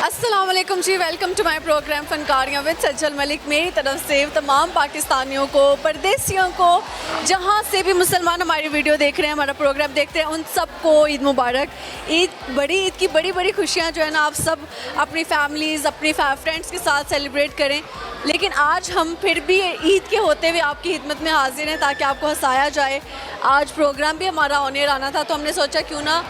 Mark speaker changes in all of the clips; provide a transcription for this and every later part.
Speaker 1: अस्सलाम वालेकुम जी, welcome to my program Fankariyan with Sajjal Malik. मेरी तरफ से तमाम पाकिस्तानियों को, परदेसियों को, जहाँ से भी मुसलमान हमारी वीडियो देख रहे हैं, हमारा प्रोग्राम देखते हैं, उन सबको ईद मुबारक। ईद की बड़ी बड़ी खुशियाँ जो है ना, आप सब अपनी फैमिलीज़, अपनी फ्रेंड्स के साथ सेलिब्रेट करें। लेकिन आज हम फिर भी ईद के होते हुए आपकी खिदमत में हाजिर हैं ताकि आपको हंसाया जाए। आज प्रोग्राम भी हमारा ऑन एयर आना था, तो हमने सोचा क्यों ना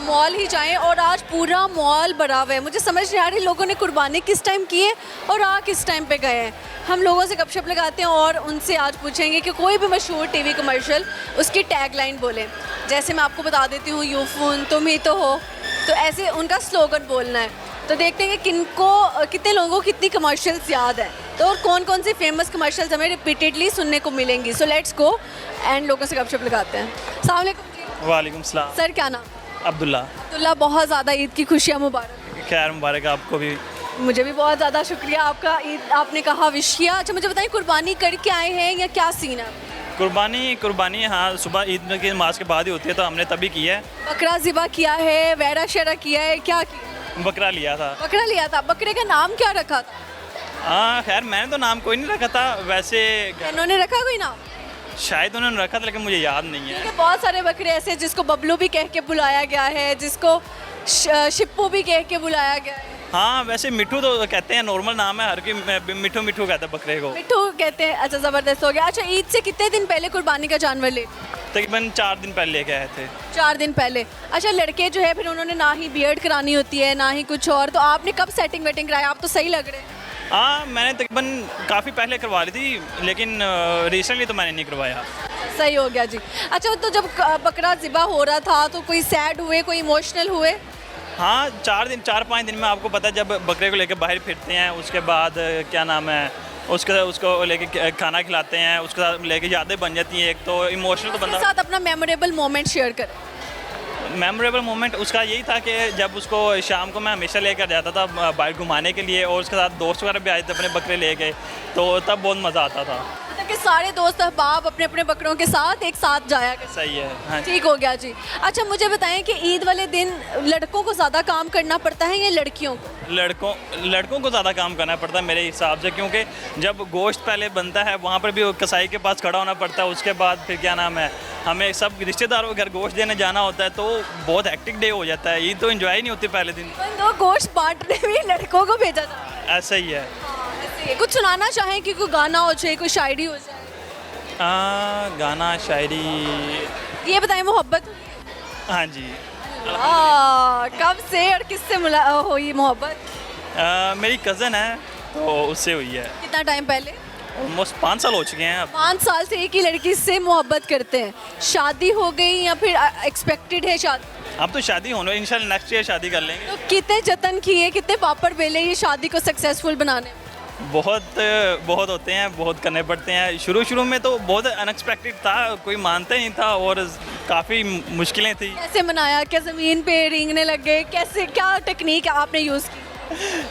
Speaker 1: मॉल ही जाएं, और आज पूरा मॉल भरा हुआ है। मुझे समझ नहीं आ रही लोगों ने कुर्बानी किस टाइम की है और किस टाइम पे गए हैं। हम लोगों से गपशप लगाते हैं और उनसे आज पूछेंगे कि कोई भी मशहूर टीवी कमर्शियल उसकी टैगलाइन बोले। जैसे मैं आपको बता देती हूँ, यू फोन तुम ही तो हो, तो ऐसे उनका स्लोगन बोलना है। तो देखते हैं कि कितने लोगों को कितनी कमर्शियल्स याद है, तो और कौन कौन सी फेमस कमर्शियल्स हमें रिपीटेडली सुनने को मिलेंगी। सो लेट्स गो एंड लोगों से गपशप लगाते हैं। अस्सलाम वालेकुम।
Speaker 2: वालेकुम सलाम।
Speaker 1: सर क्या नाम?
Speaker 2: अब्दुल्ला।
Speaker 1: बहुत ज़्यादा ईद की खुशियाँ मुबारक।
Speaker 2: खैर मुबारक आपको भी।
Speaker 1: मुझे भी बहुत ज़्यादा शुक्रिया आपका, ईद आपने कहा विश किया। अच्छा मुझे बताइए, कुर्बानी करके आए हैं या क्या सीन है?
Speaker 2: कुर्बानी हाँ, सुबह ईद की नमाज के बाद ही होती है, तो हमने तभी की है।
Speaker 1: बकरा ज़िबा किया है, वैरा शरा किया है, क्या किया?
Speaker 2: बकरा लिया था।
Speaker 1: बकरा लिया था। बकरे का नाम क्या रखा था?
Speaker 2: हाँ खैर मैंने तो नाम कोई नहीं रखा था, वैसे
Speaker 1: उन्होंने रखा कोई नाम?
Speaker 2: शायद उन्होंने रखा था, लेकिन मुझे याद नहीं है।
Speaker 1: ठीक है, बहुत सारे बकरे ऐसे जिसको बबलू भी कह के बुलाया गया है, जिसको शिप्पू भी कह के बुलाया गया है।
Speaker 2: हाँ वैसे मिठू तो कहते हैं, नॉर्मल नाम है, हर कोई मिठू मिठू कहता है बकरे को।
Speaker 1: मिठू कहते हैं। अच्छा ज़बरदस्त हो गया। अच्छा ईद से कितने दिन पहले कुर्बानी का जानवर ले?
Speaker 2: तकरीबन 4 दिन पहले लेके आए थे।
Speaker 1: 4 दिन पहले। अच्छा लड़के जो है फिर उन्होंने ना ही बियर्ड करानी होती है ना ही कुछ और, तो आपने कब सेटिंग वेटिंग कराया? आप तो सही लग रहे हैं।
Speaker 2: हाँ मैंने तकरीबन काफ़ी पहले करवा ली थी, लेकिन रिसेंटली तो मैंने नहीं करवाया।
Speaker 1: सही हो गया जी। अच्छा तो जब बकरा ज़िबा हो रहा था तो कोई सैड हुए, कोई इमोशनल हुए?
Speaker 2: हाँ 4-5 दिन में आपको पता है, जब बकरे को लेकर बाहर फिरते हैं, उसके बाद क्या नाम है, उसको लेके खाना खिलाते हैं, उसके साथ लेके यादें बन जाती हैं। एक तो इमोशनल तो बंदा।
Speaker 1: साथ अपना मेमोरेबल मोमेंट शेयर कर।
Speaker 2: मेमोरेबल मोमेंट उसका यही था कि जब उसको शाम को मैं हमेशा लेकर जाता था बाहर घुमाने के लिए, और उसके साथ दोस्त वगैरह भी आए थे, अपने बकरे ले गए, तो तब बहुत मज़ा आता था।
Speaker 1: मतलब कि सारे दोस्त अहबाब अपने अपने बकरों के साथ एक साथ जाया करते।
Speaker 2: सही है हाँ।
Speaker 1: ठीक हो गया जी। अच्छा मुझे बताएं कि ईद वाले दिन लड़कों को ज़्यादा काम करना पड़ता है या लड़कियों को?
Speaker 2: लड़कों को ज़्यादा काम करना पड़ता है मेरे हिसाब से, क्योंकि जब गोश्त पहले बनता है वहाँ पर भी कसाई के पास खड़ा होना पड़ता है, उसके बाद फिर क्या नाम है, हमें सब रिश्तेदारों के घर गोश्त देने जाना होता है, तो बहुत हेक्टिक डे हो जाता है। ईद तो एंजॉय नहीं होती पहले दिन।
Speaker 1: तो गोश्त बांटने में लड़कों को भेजा जाता है।
Speaker 2: ऐसा ही है।
Speaker 1: कुछ सुनाना चाहें कि कोई गाना हो जाए, कोई शायरी हो जाए?
Speaker 2: गाना शायरी।
Speaker 1: ये बताएं, मोहब्बत?
Speaker 2: हाँ जी।
Speaker 1: कब से और किससे हुई मोहब्बत?
Speaker 2: मेरी कज़न है, तो उससे हुई है।
Speaker 1: कितना टाइम पहले?
Speaker 2: ऑलमोस्ट 5 साल हो चुके हैं अब।
Speaker 1: 5 साल से एक ही लड़की से मोहब्बत करते हैं। शादी हो गई या फिर एक्सपेक्टेड है शादी?
Speaker 2: अब तो शादी होने, इंशाल्लाह नेक्स्ट ईयर शादी कर लेंगे।
Speaker 1: तो कितने जतन किए, कितने पापड़ बेले ये शादी को सक्सेसफुल बनाने में?
Speaker 2: बहुत होते हैं, बहुत करने पड़ते हैं। शुरू में तो बहुत अनएक्सपेक्टेड था, कोई मानता ही नहीं था, और काफ़ी मुश्किलें थी।
Speaker 1: कैसे मनाया? क्या ज़मीन पे रेंगने लग गए? कैसे, क्या टेक्निक आपने यूज़ की?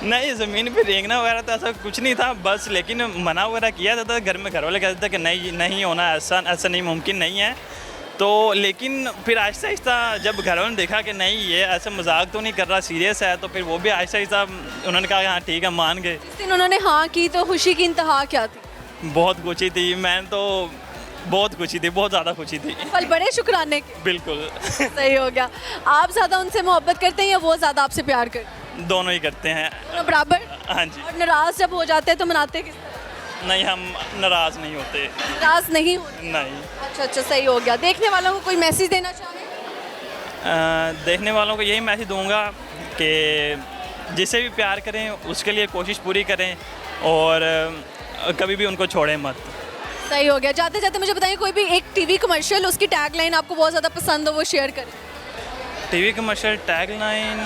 Speaker 2: नहीं ज़मीन पे रेंगना वगैरह तो ऐसा कुछ नहीं था, बस लेकिन मना वगैरह किया जाता था घर में, घर वाले कहते थे कि नहीं होना, ऐसा नहीं, मुमकिन नहीं है। तो लेकिन फिर आहिस्ता आहिस्ता जब घर वालों ने देखा कि नहीं ये ऐसे मजाक तो नहीं कर रहा, सीरियस है, तो फिर वो भी आहिस्ता आहिस्ता उन्होंने कहा हाँ ठीक है, मान गए।
Speaker 1: जिस दिन उन्होंने हाँ की तो खुशी की इंतहा क्या थी?
Speaker 2: बहुत खुशी थी, मैं तो बहुत खुशी थी, बहुत ज़्यादा खुशी थी।
Speaker 1: पल बड़े शुक्राने के।
Speaker 2: बिल्कुल।
Speaker 1: सही हो गया। आप ज़्यादा उनसे मोहब्बत करते हैं या वो ज़्यादा आपसे प्यार करते हैं?
Speaker 2: दोनों ही करते हैं।
Speaker 1: दोनों बराबर?
Speaker 2: हाँ जी।
Speaker 1: और नाराज़ जब हो जाते हैं तो मनाते किस तरह?
Speaker 2: नहीं हम नाराज़ नहीं होते।
Speaker 1: नाराज़ नहीं होते?
Speaker 2: नहीं।
Speaker 1: अच्छा सही हो गया। देखने वालों को कोई मैसेज देना चाहें?
Speaker 2: देखने वालों को यही मैसेज दूंगा कि जिसे भी प्यार करें उसके लिए कोशिश पूरी करें, और कभी भी उनको छोड़ें मत।
Speaker 1: सही हो गया। जाते जाते मुझे बताइए, कोई भी एक टीवी कमर्शियल उसकी टैगलाइन आपको बहुत ज़्यादा पसंद हो, वो शेयर करें।
Speaker 2: टीवी कमर्शियल टैगलाइन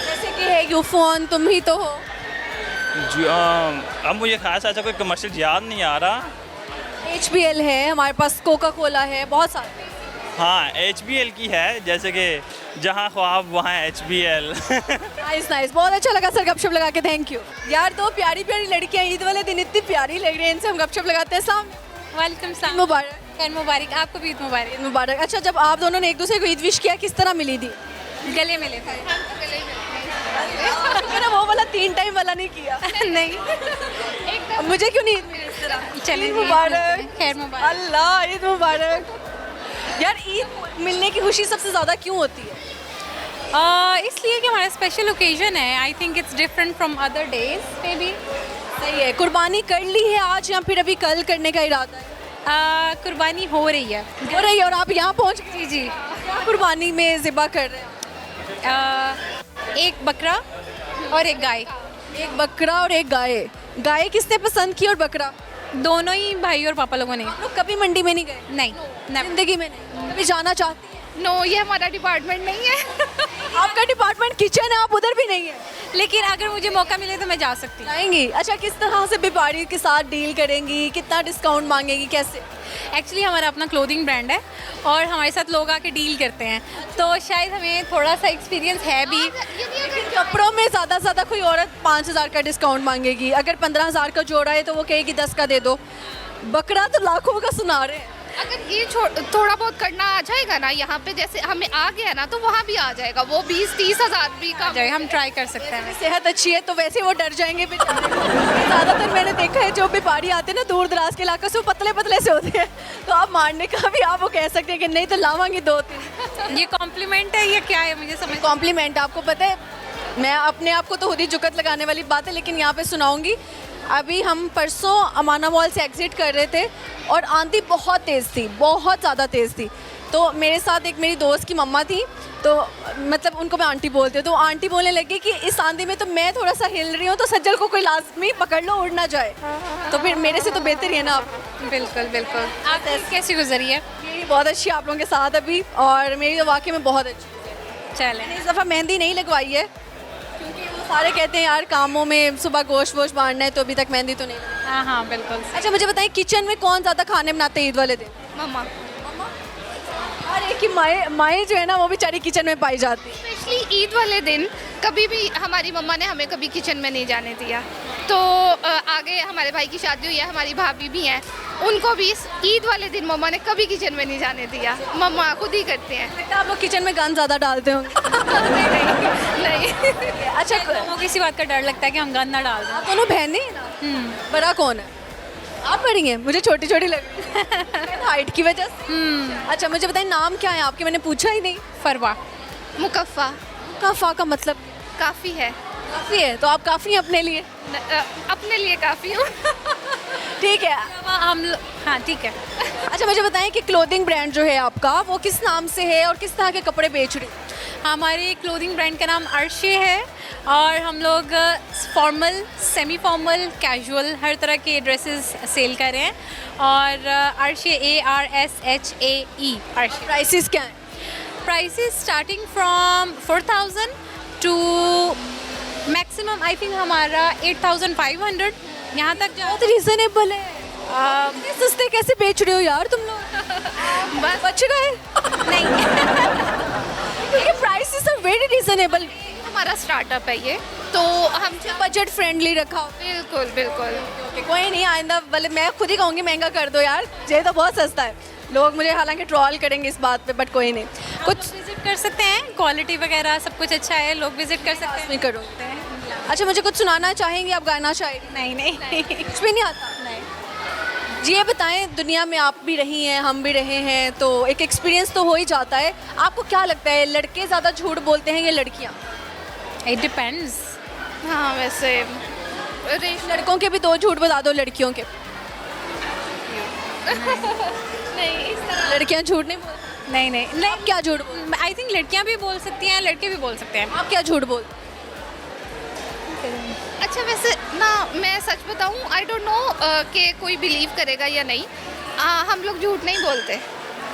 Speaker 1: जैसे कि है यू फोन तुम ही तो हो।
Speaker 2: अब मुझे खास ऐसा कोई कमर्शियल याद नहीं आ रहा।
Speaker 1: HBL है हमारे पास, कोका कोला है, बहुत सारे।
Speaker 2: हाँ HBL की है, जैसे कि जहाँ ख्वाब वहाँ HBL।
Speaker 1: नाइस, बहुत अच्छा लगा सर गपशप लगा के, थैंक यू। यार दो प्यारी प्यारी लड़कियाँ ईद वाले दिन इतनी प्यारी लग रही हैं, इनसे हम गपशप लगाते हैं।
Speaker 3: वालेकुम सलाम।
Speaker 1: मुबारक।
Speaker 3: खैर मुबारक, आपको भी ईद मुबारक।
Speaker 1: ईद मुबारक। अच्छा जब आप दोनों ने एक दूसरे को ईद विश किया, किस तरह मिली थी?
Speaker 3: गले मिले थे।
Speaker 1: मैंने वो वाला 3 टाइम वाला नहीं किया।
Speaker 3: नहीं
Speaker 1: अब मुझे क्यों नहीं ईद मिली इस तरह?
Speaker 3: चलिए,
Speaker 1: ईद
Speaker 3: ईद
Speaker 1: मुबारक।
Speaker 3: मिलते हैं। खैर मुबारक।
Speaker 1: अल्लाह ईद मुबारक। यार ईद मिलने की खुशी सबसे ज़्यादा क्यों होती है?
Speaker 3: इसलिए कि हमारा स्पेशल ओकेजन है। I think it's different from other days may be.
Speaker 1: सही है। कुर्बानी कर ली है आज या फिर अभी कल करने का इरादा है?
Speaker 3: कुर्बानी हो रही है।
Speaker 1: हो रही है और आप यहाँ पहुँच
Speaker 3: जी जी।
Speaker 1: क्या कुर्बानी में ज़िबा कर रहे हैं?
Speaker 3: एक बकरा और एक गाय,
Speaker 1: एक बकरा और एक गाय। गाय किसने पसंद की और बकरा?
Speaker 3: दोनों ही भाई और पापा लोगों ने।
Speaker 1: आप लोग कभी मंडी में नहीं गए?
Speaker 3: नहीं never।
Speaker 1: जिंदगी में नहीं? कभी जाना चाहती हैं?
Speaker 3: नो, ये हमारा डिपार्टमेंट नहीं है।
Speaker 1: आपका डिपार्टमेंट किचन है, आप उधर भी नहीं है?
Speaker 3: लेकिन अगर मुझे मौका मिले तो मैं जा सकती हूँ।
Speaker 1: जाएंगी? अच्छा, किस तरह से व्यापारी के साथ डील करेंगी? कितना डिस्काउंट मांगेगी? कैसे?
Speaker 3: एक्चुअली हमारा अपना क्लोथिंग ब्रांड है और हमारे साथ लोग आके डील करते हैं, तो शायद हमें थोड़ा सा एक्सपीरियंस है भी।
Speaker 1: कपड़ों में ज़्यादा से ज़्यादा कोई औरत 5,000 का डिस्काउंट मांगेगी। अगर 15,000 का जोड़ा है तो वो कहेगी 10 का दे दो। बकरा तो लाखों का सुना रहे हैं।
Speaker 4: अगर ये थोड़ा बहुत करना आ जाएगा ना यहाँ पे, जैसे हमें आ गया ना, तो वहाँ भी आ जाएगा वो 20-30 हज़ार भी कम।
Speaker 3: जाए, हम ट्राई कर सकते हैं।
Speaker 1: सेहत अच्छी है तो वैसे वो डर जाएंगे बेचारे। ज़्यादातर मैंने देखा है जो व्यापारी आते हैं ना दूर दराज के इलाकों से, वो पतले पतले से होते हैं, तो आप मारने का भी आप वो कह सकते हैं कि नहीं तो लावांगी 2-3।
Speaker 3: ये कॉम्प्लीमेंट है या क्या है, मुझे समझ।
Speaker 1: कॉम्प्लीमेंट। आपको पता है मैं अपने आप को तो खुद ही जुकत लगाने वाली बात है, लेकिन यहाँ पे सुनाऊंगी। अभी हम परसों अमाना मॉल से एग्जिट कर रहे थे और आंधी बहुत तेज़ थी, बहुत ज़्यादा तेज़ थी। तो मेरे साथ एक मेरी दोस्त की मम्मा थी, तो मतलब उनको मैं आंटी बोलती हूँ, तो आंटी बोलने लगी कि इस आंधी में तो मैं थोड़ा सा हिल रही हूँ, तो सज्जल को कोई लाजमी पकड़ लो, उड़ ना जाए। तो फिर मेरे से तो बेहतर ही है ना आप।
Speaker 3: बिल्कुल बिल्कुल। आप कैसी गुजरी है?
Speaker 1: मेरी बहुत अच्छी आप लोगों के साथ अभी, और मेरी तो वाकई में बहुत अच्छी।
Speaker 3: चलें।
Speaker 1: मैंने इस दफ़ा मेहंदी नहीं लगवाई है क्योंकि वो सारे कहते हैं यार कामों में सुबह गोश्त वोश्त बांटना है, तो अभी तक मेहंदी तो नहीं लगाई।
Speaker 3: हाँ हाँ बिल्कुल।
Speaker 1: अच्छा मुझे बताइए, किचन में कौन ज़्यादा खाने बनाते हैं ईद वाले दिन?
Speaker 4: मम्मा।
Speaker 1: अरे कि माएँ जो है ना वो बेचारी किचन में पाई जाती है।
Speaker 4: स्पेशली ईद वाले दिन कभी भी हमारी मम्मा ने हमें कभी किचन में नहीं जाने दिया। तो आगे हमारे भाई की शादी हुई है, हमारी भाभी भी हैं, उनको भी इस ईद वाले दिन मम्मा ने कभी किचन में नहीं जाने दिया। मम्मा खुद ही करते हैं।
Speaker 1: लगता है आप लोग किचन में गंद ज़्यादा डालते होंगे।
Speaker 4: नहीं।
Speaker 1: अच्छा
Speaker 3: दोनों को इसी बात का डर लगता है कि हम गंद ना डाल दें।
Speaker 1: आप दोनों बहनें हैं ना? बड़ा कौन है? आप बड़ी हैं, मुझे छोटी छोटी लग रही है हाइट की वजह से। अच्छा मुझे बताइए नाम क्या है आपके? मैंने पूछा ही नहीं।
Speaker 3: फरवा।
Speaker 4: मुकफ़ा।
Speaker 1: काफ़ा का मतलब?
Speaker 4: काफ़ी है।
Speaker 1: काफ़ी है, तो आप काफ़ी हैं अपने लिए?
Speaker 4: अपने लिए काफ़ी हूँ।
Speaker 1: ठीक है।
Speaker 3: हाँ ठीक है।
Speaker 1: अच्छा मुझे बताएं कि क्लोथिंग ब्रांड जो है आपका वो किस नाम से है और किस तरह के कपड़े बेच रहे हैं?
Speaker 3: हमारे क्लोथिंग ब्रांड का नाम अर्शे है और हम लोग फॉर्मल, सेमी फॉर्मल, कैजुअल हर तरह के ड्रेसेस सेल कर रहे हैं। और अर्शे ARSHAE अर्शे।
Speaker 1: प्राइसेस क्या हैं?
Speaker 3: Prices starting from 4,000 to maximum I think हमारा 8,500 यहाँ तक जाओ।
Speaker 1: बहुत रीजनेबल है। इतने सस्ते कैसे बेच रहे हो यार तुम लोग?
Speaker 4: बस
Speaker 1: बच गए
Speaker 3: नहीं।
Speaker 1: क्योंकि प्राइसेस आर वेरी रीजनेबल।
Speaker 4: हमारा स्टार्टअप है ये, तो हम
Speaker 1: बजट फ्रेंडली रखा हो।
Speaker 4: बिल्कुल बिल्कुल।
Speaker 1: कोई नहीं, आइंदा वाले मैं खुद ही कहूँगी महंगा कर दो यार, ये तो बहुत सस्ता है। लोग मुझे हालांकि ट्रोल करेंगे इस बात पे, बट कोई नहीं।
Speaker 3: कुछ विजिट कर सकते हैं, क्वालिटी वगैरह सब कुछ अच्छा है, लोग विजिट कर सकते
Speaker 1: नहीं करूँगी। अच्छा मुझे कुछ सुनाना चाहेंगे आप? गाना शायरी?
Speaker 3: हैं। नहीं
Speaker 1: कुछ भी नहीं आता?
Speaker 3: नहीं।
Speaker 1: जी ये बताएं, दुनिया में आप भी रही हैं, हम भी रहे हैं, तो एक एक्सपीरियंस तो हो ही जाता है। आपको क्या लगता है लड़के ज़्यादा झूठ बोलते हैं या लड़कियाँ?
Speaker 3: It depends.
Speaker 4: हाँ वैसे
Speaker 1: लड़कों के भी 2 झूठ बता दो लड़कियों के।
Speaker 4: नहीं, इस तरह
Speaker 1: लड़कियाँ झूठ नहीं बोलती?
Speaker 3: नहीं
Speaker 1: आप क्या झूठ बोल?
Speaker 3: आई थिंक लड़कियां भी बोल सकती हैं, लड़के भी बोल सकते हैं।
Speaker 1: आप क्या झूठ बोल?
Speaker 4: अच्छा वैसे ना मैं सच बताऊं, आई डोंट नो कि कोई बिलीव करेगा या नहीं, हम लोग झूठ नहीं बोलते।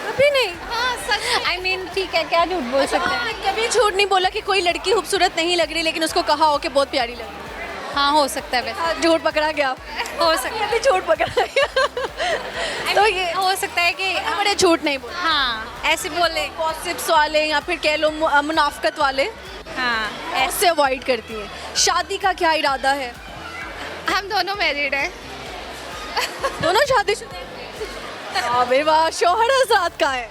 Speaker 1: कभी नहीं?
Speaker 4: हाँ सच।
Speaker 3: आई मीन ठीक है, क्या झूठ बोल सकते हैं?
Speaker 1: आपने कभी झूठ नहीं बोला कि कोई लड़की खूबसूरत नहीं लग रही लेकिन उसको कहा हो कि बहुत प्यारी लग रही?
Speaker 3: हाँ हो सकता है वैसे।
Speaker 1: हाँ, झूठ पकड़ा गया।
Speaker 3: हो सकता
Speaker 1: ये भी झूठ पकड़ा गया। तो ये
Speaker 3: हो सकता है कि
Speaker 1: बड़े झूठ नहीं बोले।
Speaker 3: हाँ ऐसे बोले।
Speaker 1: गॉसिप्स वाले या फिर कह लो मुनाफकत वाले,
Speaker 3: हाँ ऐसे।
Speaker 1: उससे अवॉइड करती हैं। शादी का क्या इरादा है?
Speaker 4: हम दोनों मैरिड हैं।
Speaker 1: दोनों शादीशुदा हैं? अबे वाह, शौहर आजाद का है।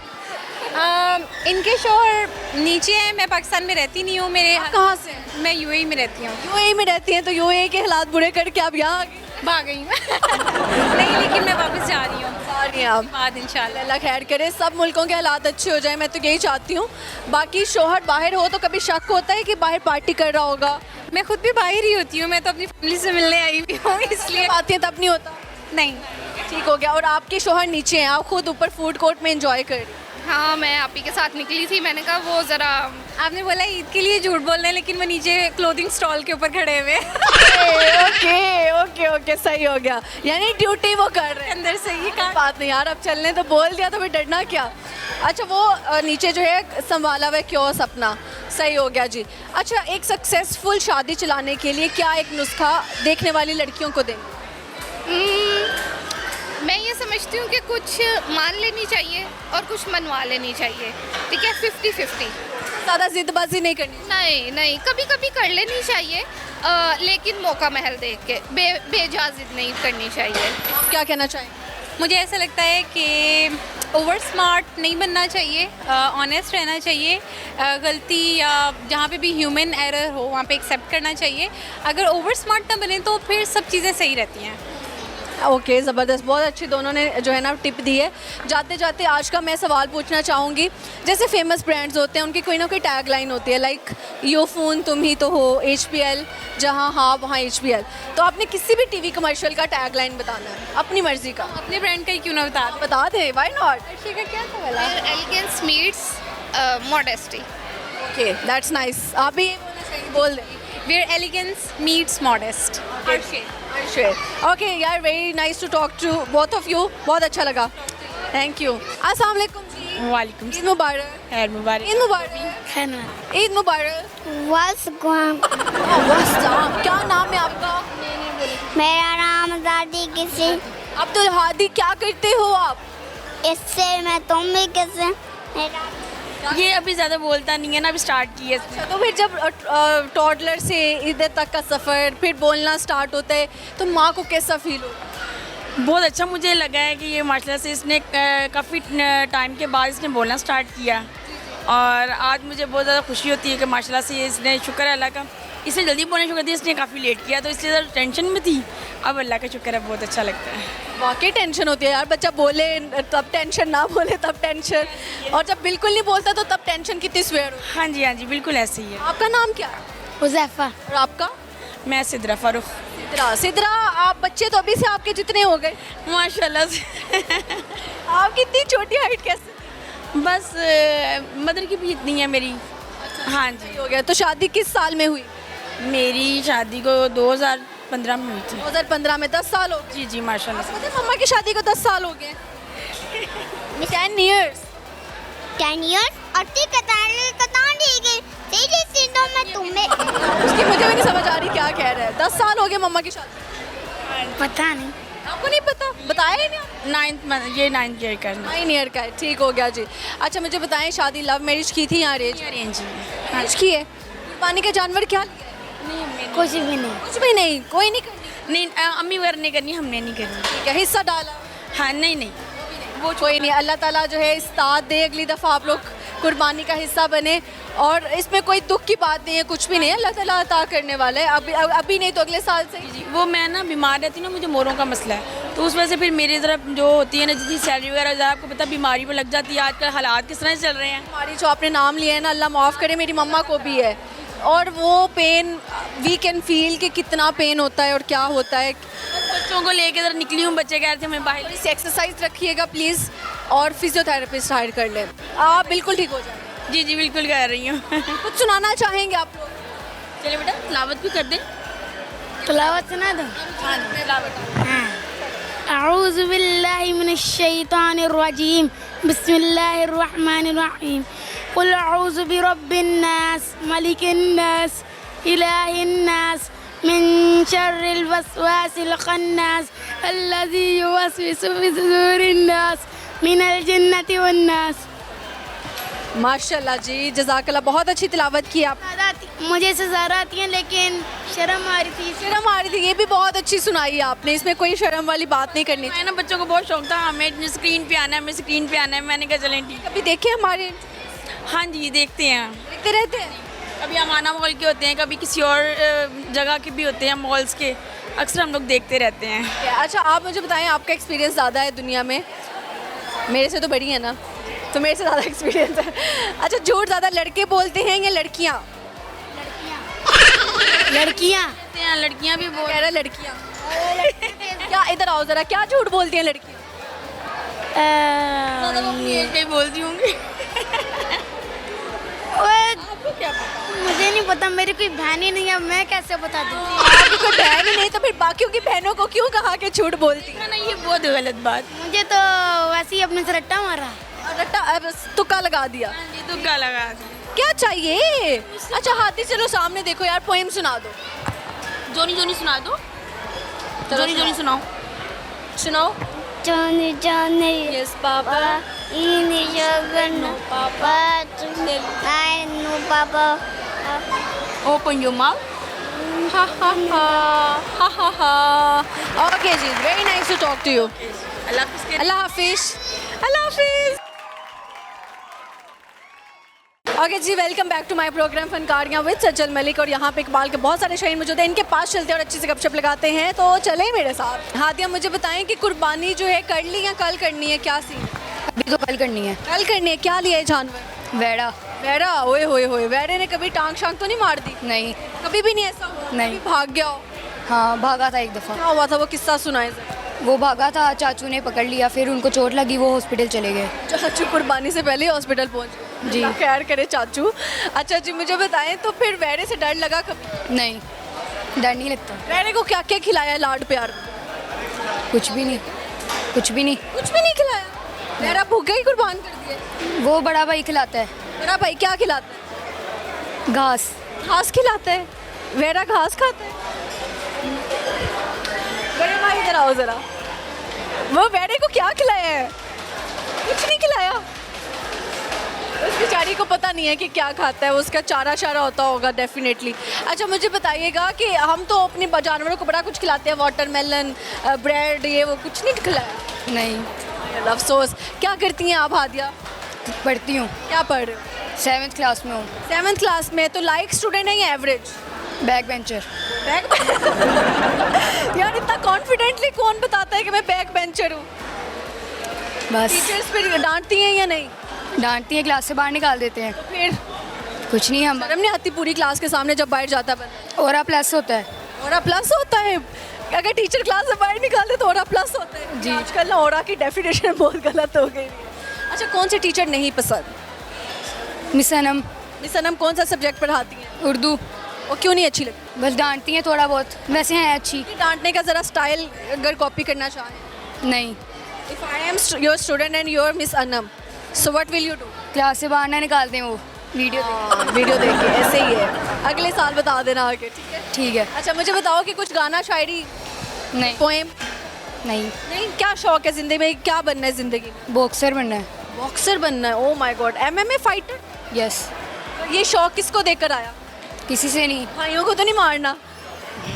Speaker 3: इनके शोहर नीचे हैं, मैं पाकिस्तान में रहती नहीं हूँ। मेरे
Speaker 1: कहाँ से?
Speaker 3: मैं यूएई में रहती हूँ।
Speaker 1: यूएई में रहती हैं, तो यूएई के हालात बुरे करके आप यहाँ आ गई?
Speaker 3: भाग गई मैं नहीं, लेकिन मैं वापस जा रही हूँ
Speaker 1: आ रही हैं आप?
Speaker 3: बाद इंशाल्लाह।
Speaker 1: अल्लाह खैर करे, सब मुल्कों के हालात अच्छे हो जाए, मैं तो यही चाहती हूँ। बाकी शोहर बाहर हो तो कभी शक होता है कि बाहर पार्टी कर रहा होगा?
Speaker 3: मैं खुद भी बाहर ही होती हूँ, मैं तो अपनी फैमिली से मिलने आई हुई हूँ, इसलिए
Speaker 1: आती हैं तब नहीं होता?
Speaker 3: नहीं।
Speaker 1: ठीक हो गया। और आपके शोहर नीचे हैं, आप खुद ऊपर फूड कोर्ट में एंजॉय कर रही हैं?
Speaker 4: हाँ, मैं आप ही के साथ निकली थी, मैंने कहा वो ज़रा
Speaker 3: आपने बोला ईद के लिए झूठ बोलना है, लेकिन मैं नीचे क्लोथिंग स्टॉल के ऊपर खड़े हुए
Speaker 1: ओके ओके ओके, सही हो गया, यानी ड्यूटी वो कर रहे हैं
Speaker 3: अंदर से ही कहा।
Speaker 1: बात नहीं यार, अब चलने तो बोल दिया तो फिर डरना क्या। अच्छा, वो नीचे जो है संभाला हुआ क्योस अपना, सही हो गया जी। अच्छा, एक सक्सेसफुल शादी चलाने के लिए क्या एक नुस्खा देखने वाली लड़कियों को देंगे?
Speaker 4: मैं ये समझती हूँ कि कुछ मान लेनी चाहिए और कुछ मनवा लेनी चाहिए, ठीक है, 50-50।
Speaker 1: ज़्यादा जिदबाजी नहीं करनी?
Speaker 4: नहीं नहीं, कभी कभी कर लेनी चाहिए, लेकिन मौका महल देख के, बेजा जिद नहीं करनी चाहिए।
Speaker 1: आप क्या कहना चाहेंगे?
Speaker 3: मुझे ऐसा लगता है कि ओवर स्मार्ट नहीं बनना चाहिए, ऑनेस्ट रहना चाहिए, गलती या जहाँ पे भी ह्यूमन एरर हो वहाँ पे एक्सेप्ट करना चाहिए। अगर ओवर स्मार्ट ना बने तो फिर सब चीज़ें सही रहती हैं।
Speaker 1: ओके, ज़बरदस्त, बहुत अच्छी दोनों ने जो है ना टिप दी है। जाते जाते आज का मैं सवाल पूछना चाहूँगी, जैसे फेमस ब्रांड्स होते हैं उनकी कोई ना कोई टैग लाइन होती है, लाइक यो फ़ोन तुम ही तो हो, HPL जहाँ हाँ वहाँ HPL, तो आपने किसी भी टीवी कमर्शियल का टैग लाइन बताना है अपनी मर्जी का?
Speaker 3: अपने ब्रांड का ही क्यों ना
Speaker 1: बता दें, वाई नॉट?
Speaker 3: अर्शी का क्या था वाला?
Speaker 4: Elegance meets modesty.
Speaker 1: Okay, that's nice. आप भी ये बोलना चाहिए, बोल दें।
Speaker 3: Where elegance meets modest.
Speaker 1: Okay यार, very nice to talk to both of you, बहुत अच्छा लगा, थैंक यू। अस्सलाम वालेकुम जी।
Speaker 3: वालेकुम
Speaker 1: ईद मुबारक।
Speaker 3: खैर मुबारक।
Speaker 1: ईद मुबारक। ईद मुबारक।
Speaker 5: वालेकुम।
Speaker 1: वालेकुम। क्या नाम है आपका?
Speaker 5: मेरा नाम दादी किसी।
Speaker 1: अब्दुल हादी, क्या करते हो आप?
Speaker 5: इससे मैं तुम भी किसे।
Speaker 6: ये अभी ज़्यादा बोलता नहीं है ना, अभी स्टार्ट किया इसने।
Speaker 1: तो फिर जब टॉडलर से इधर तक का सफ़र, फिर बोलना स्टार्ट होता है, तो माँ को कैसा फील होता?
Speaker 6: बहुत अच्छा मुझे लगा है कि ये माशाल्लाह से इसने काफ़ी टाइम के बाद इसने बोलना स्टार्ट किया, और आज मुझे बहुत ज़्यादा खुशी होती है कि माशाल्लाह से इसने, शुक्र है अल्लाह का, इसने जल्दी बोलना शुरू कर दिया, इसने काफ़ी लेट किया तो इसलिए ज़्यादा टेंशन में थी। अब अल्लाह का शुक्र है, बहुत अच्छा लगता है।
Speaker 1: वाकई टेंशन होती है यार, बच्चा बोले तब टेंशन, ना बोले तब टेंशन, और जब बिल्कुल नहीं बोलता तो तब टेंशन कितनी स्वेयर हो।
Speaker 6: हाँ जी बिल्कुल ऐसे ही है।
Speaker 1: आपका नाम क्या है?
Speaker 5: हुज़ैफा।
Speaker 1: और आपका?
Speaker 6: मैं सिद्रा फारूक।
Speaker 1: सिद्रा, आप बच्चे तो अभी से आपके जितने हो गए
Speaker 6: माशाल्लाह से।
Speaker 1: आपकी इतनी छोटी हाइट कैसे?
Speaker 6: बस मदर की भी इतनी है मेरी। हाँ जी।
Speaker 1: हो गया। तो शादी किस साल में हुई?
Speaker 6: मेरी शादी को 2015 में हुई थी।
Speaker 1: 2015 में, 10 साल हो गए।
Speaker 6: जी माशाल्लाह से।
Speaker 1: मुझे मम्मा की शादी को 10 साल हो गए। 10 years।
Speaker 5: 10 years और ती कतान ठीक है। सीधी तो मैं तुम्हें
Speaker 1: उसकी मुझे भी नहीं समझ आ रही क्या कह रहा है। 10 साल हो गए मम्मा की शादी।
Speaker 5: पता नहीं।
Speaker 1: आपको नहीं पता? बताया ही नहीं।
Speaker 6: ये 9th ईयर का
Speaker 1: 9 ईयर का है, ठीक हो गया जी। अच्छा, मुझे बताएं, शादी लव मैरिज की थी या अरेंज?
Speaker 6: अरेंज
Speaker 1: मैरिज की है। कुर्बानी का जानवर क्या लिया?
Speaker 5: कुछ भी नहीं।
Speaker 1: कुछ भी नहीं, कोई नहीं करनी?
Speaker 6: नहीं, अम्मी वगैरह ने करनी, हमने नहीं करनी।
Speaker 1: ठीक है, हिस्सा डाला?
Speaker 6: हाँ नहीं
Speaker 1: वो कोई नहीं, अल्लाह ताला जो है इस्ताद दे, अगली दफ़ा आप लोग कुर्बानी का हिस्सा बने, और इसमें कोई दुख की बात नहीं है, कुछ भी नहीं है, अल्लाह ताला अता करने वाला है। अभी नहीं तो अगले साल से।
Speaker 6: जी, वो मैं ना बीमार रहती हूँ ना, मुझे मोरों का मसला है, तो उस वजह से फिर मेरी ज़रा जो होती है ना, जितनी सैलरी वगैरह ज़रा आपको पता बीमारी पर लग जाती है। आजकल हालात किस तरह से चल रहे हैं।
Speaker 1: हमारी जो आपने नाम लिया है ना, अल्लाह माफ़ करे, मेरी मम्मा को भी है, और वो पेन वी कैन फील कि कितना पेन होता है और क्या होता है।
Speaker 6: बच्चों को लेके ज़रा निकली हूँ, बच्चे कह रहे थे मैं बाहर।
Speaker 1: इस एक्सरसाइज रखिएगा प्लीज़, और फिजियोथेरेपिस्ट हायर कर लें, आप बिल्कुल ठीक हो जाए।
Speaker 6: जी बिल्कुल कर रही हूँ।
Speaker 1: कुछ सुनाना चाहेंगे आप लोग?
Speaker 6: चलिए बेटा, तिलावत भी कर दें।
Speaker 5: तिलावत सुना दो।
Speaker 6: हाँ तिलावत।
Speaker 5: अऊज़ु बिल्लाहि मिनश शैतानिर रजीम। बिस्मिल्लाहिर रहमानिर रहीम। कुल अऊज़ु बिरब्बिन नास, मलिकिन नास, इलाहिन नास, मिन शर्रिल वसवासिल खन्नास, अल्लज़ी युवस्विसु फी सुदूरिन नास, मिनल जिन्नति वन नास।
Speaker 1: माशाल्लाह जी, जज़ाकल्लाह, बहुत अच्छी तिलावत की आप।
Speaker 5: मुझे से ज़्यादा आती है लेकिन शर्म आ रही थी।
Speaker 1: शर्म आ रही थी, ये भी बहुत अच्छी सुनाई है आपने, इसमें कोई शर्म वाली बात नहीं करनी।
Speaker 6: मैं ना बच्चों को बहुत शौक था, हमें स्क्रीन पे आना है, हमें स्क्रीन पे आना है। मैंने कहा चलें ठीक।
Speaker 1: कभी देखे हमारे?
Speaker 6: हाँ जी देखते हैं,
Speaker 1: देखते रहते हैं।
Speaker 6: कभी अमाना मॉल के होते हैं, कभी किसी और जगह के भी होते हैं मॉल्स के, अक्सर हम लोग देखते रहते हैं।
Speaker 1: अच्छा आप मुझे बताएं, आपका एक्सपीरियंस ज़्यादा है दुनिया में, मेरे से तो बड़ी है ना, तो मेरे से ज़्यादा एक्सपीरियंस है। अच्छा, झूठ ज़्यादा लड़के बोलते हैं या लड़कियाँ?
Speaker 5: लड़कियाँ
Speaker 6: लड़कियाँ भी बोल
Speaker 1: कह रहा लड़कियाँ। क्या, इधर आओ ज़रा, क्या झूठ बोलती हैं लड़कियाँ?
Speaker 6: ज़्यादा वो अपनी एज का ही बोलती होंगी। आपको क्या पता?
Speaker 5: मुझे नहीं पता, मेरी कोई बहन ही नहीं है, मैं कैसे बता दूँ?
Speaker 1: आपकी कोई बहन ही नहीं तो फिर बाकियों की बहनों को क्यों कहा कि झूठ बोलती है?
Speaker 6: ना ये बहुत गलत बात।
Speaker 5: मुझे तो वैसे ही अपने से रट्टा मारा।
Speaker 1: और रट्टा तुक्का लगा दिया।
Speaker 6: ये तो क्या लगा?
Speaker 1: क्या चाहिए? अच्छा हाथी, चलो सामने देखो यार, पोएम सुना दो।
Speaker 6: जोनी जोनी सुना दो। जोनी जोनी सुनाओ।
Speaker 1: सुनाओ।
Speaker 5: जाने जाने
Speaker 1: yes papa.
Speaker 5: ini jagan papa nain no papa
Speaker 6: Open your mouth.
Speaker 1: Ha ha ha ha ha ha. Okay जी, very nice to talk to you. अल्लाह हाफिज। अल्लाह हाफिज। ओके जी, welcome back to my program Fankariyan with Sajjal Malik. और यहाँ पे इकबाल के बहुत सारे शायर मौजूद हैं, इनके पास चलते हैं और अच्छी से गपशप लगाते हैं, तो चलें मेरे साथ। हादिया, मुझे बताएं कि कुर्बानी जो है कर ली या कल करनी है, क्या सी?
Speaker 7: अभी तो कल करनी है।
Speaker 1: कल करनी है। क्या लिया है जानवर?
Speaker 7: वेड़ा।
Speaker 1: वेड़ा? ओए होए होए, वेड़े ने कभी टांग शांग तो नहीं मार दी?
Speaker 7: नहीं।
Speaker 1: कभी भी नहीं ऐसा हुआ?
Speaker 7: नहीं।
Speaker 1: कभी भाग गया हो?
Speaker 7: हाँ भागा था एक दफ़ा।
Speaker 1: क्या हुआ था, वो किस्सा सुनाए जरा।
Speaker 7: वो भागा था, चाचू ने पकड़ लिया, फिर उनको चोट लगी, वो हॉस्पिटल चले गए।
Speaker 1: चाचू कुर्बानी से पहले हॉस्पिटल पहुंच गए।
Speaker 7: जी।
Speaker 1: अल्लाह खैर करे चाचू। अच्छा जी, मुझे बताएं तो फिर वेड़े से डर लगा कभी?
Speaker 7: नहीं, डर नहीं लगता।
Speaker 1: वेड़े को क्या क्या खिलाया लाड प्यार?
Speaker 7: कुछ भी नहीं, कुछ भी नहीं।
Speaker 1: कुछ भी नहीं खिलाया? वेड़ा भूखा ही कुर्बान कर दिया?
Speaker 7: वो बड़ा भाई खिलाता है
Speaker 1: मेरा भाई क्या खिलाता है?
Speaker 7: घास।
Speaker 1: घास खिलाता है? वेड़ा घास खाता है? बड़े भाई इधर आओ जरा, वो वेड़े को क्या खिलाया है? कुछ नहीं खिलाया। उस बेचारी को पता नहीं है कि क्या खाता है, उसका चारा शारा होता होगा डेफिनेटली। अच्छा मुझे बताइएगा कि हम तो अपने जानवरों को बड़ा कुछ खिलाते हैं, वाटरमेलन, ब्रेड, ये वो, कुछ नहीं खिलाया?
Speaker 7: नहीं।
Speaker 1: अफसोस। क्या करती हैं आप हादिया?
Speaker 7: पढ़ती हूँ,
Speaker 1: क्या पढ़ रहे हो?
Speaker 7: 7th क्लास में हूँ।
Speaker 1: 7th क्लास में? तो लाइक स्टूडेंट है या एवरेज?
Speaker 7: Back bencher.
Speaker 1: बैक यार इतना कॉन्फिडेंटली कौन बताता है कि मैं बैक बेंचर हूँ?
Speaker 7: बस।
Speaker 1: टीचर्स फिर डांटती हैं या नहीं?
Speaker 7: डांटती है, क्लास से बाहर निकाल देते हैं।
Speaker 1: फिर
Speaker 7: कुछ नहीं, हम
Speaker 1: शर्म नहीं आती पूरी क्लास के सामने जब बाहर जाता बंदा?
Speaker 7: ओरा प्लस होता है।
Speaker 1: ओरा प्लस होता है? अगर टीचर क्लास से बाहर निकालते तो ओरा प्लस होता है
Speaker 7: जी।
Speaker 1: आजकल ना ओरा की डेफिनेशन बहुत गलत हो गई। अच्छा कौन से टीचर नहीं पसंद?
Speaker 7: मिस अनम।
Speaker 1: मिस अनम कौन सा सब्जेक्ट पढ़ाती हैं?
Speaker 7: उर्दू।
Speaker 1: वो क्यों नहीं अच्छी लगती?
Speaker 7: बस डांटती हैं थोड़ा बहुत, वैसे हैं अच्छी।
Speaker 1: डांटने का ज़रा स्टाइल अगर कॉपी करना चाहें?
Speaker 7: नहीं।
Speaker 1: If I am your student and your miss Anam, so what will you do?
Speaker 7: Class से बाहर ना निकाल दें वो वीडियो देख।
Speaker 1: वीडियो देख के ऐसे ही है, अगले साल बता देना आगे, ठीक है?
Speaker 7: ठीक है।
Speaker 1: अच्छा मुझे बताओ कि कुछ गाना, शायरी,
Speaker 7: नहीं।
Speaker 1: पोएम?
Speaker 7: नहीं।
Speaker 1: नहीं। क्या शौक है ज़िंदगी में, क्या बनना है ज़िंदगी में?
Speaker 7: बॉक्सर बनना है।
Speaker 1: बॉक्सर बनना है? Oh my God, MMA fighter?
Speaker 7: Yes.
Speaker 1: ये शौक किसको देकर आया?
Speaker 7: किसी से नहीं।
Speaker 1: भाइयों को तो नहीं मारना?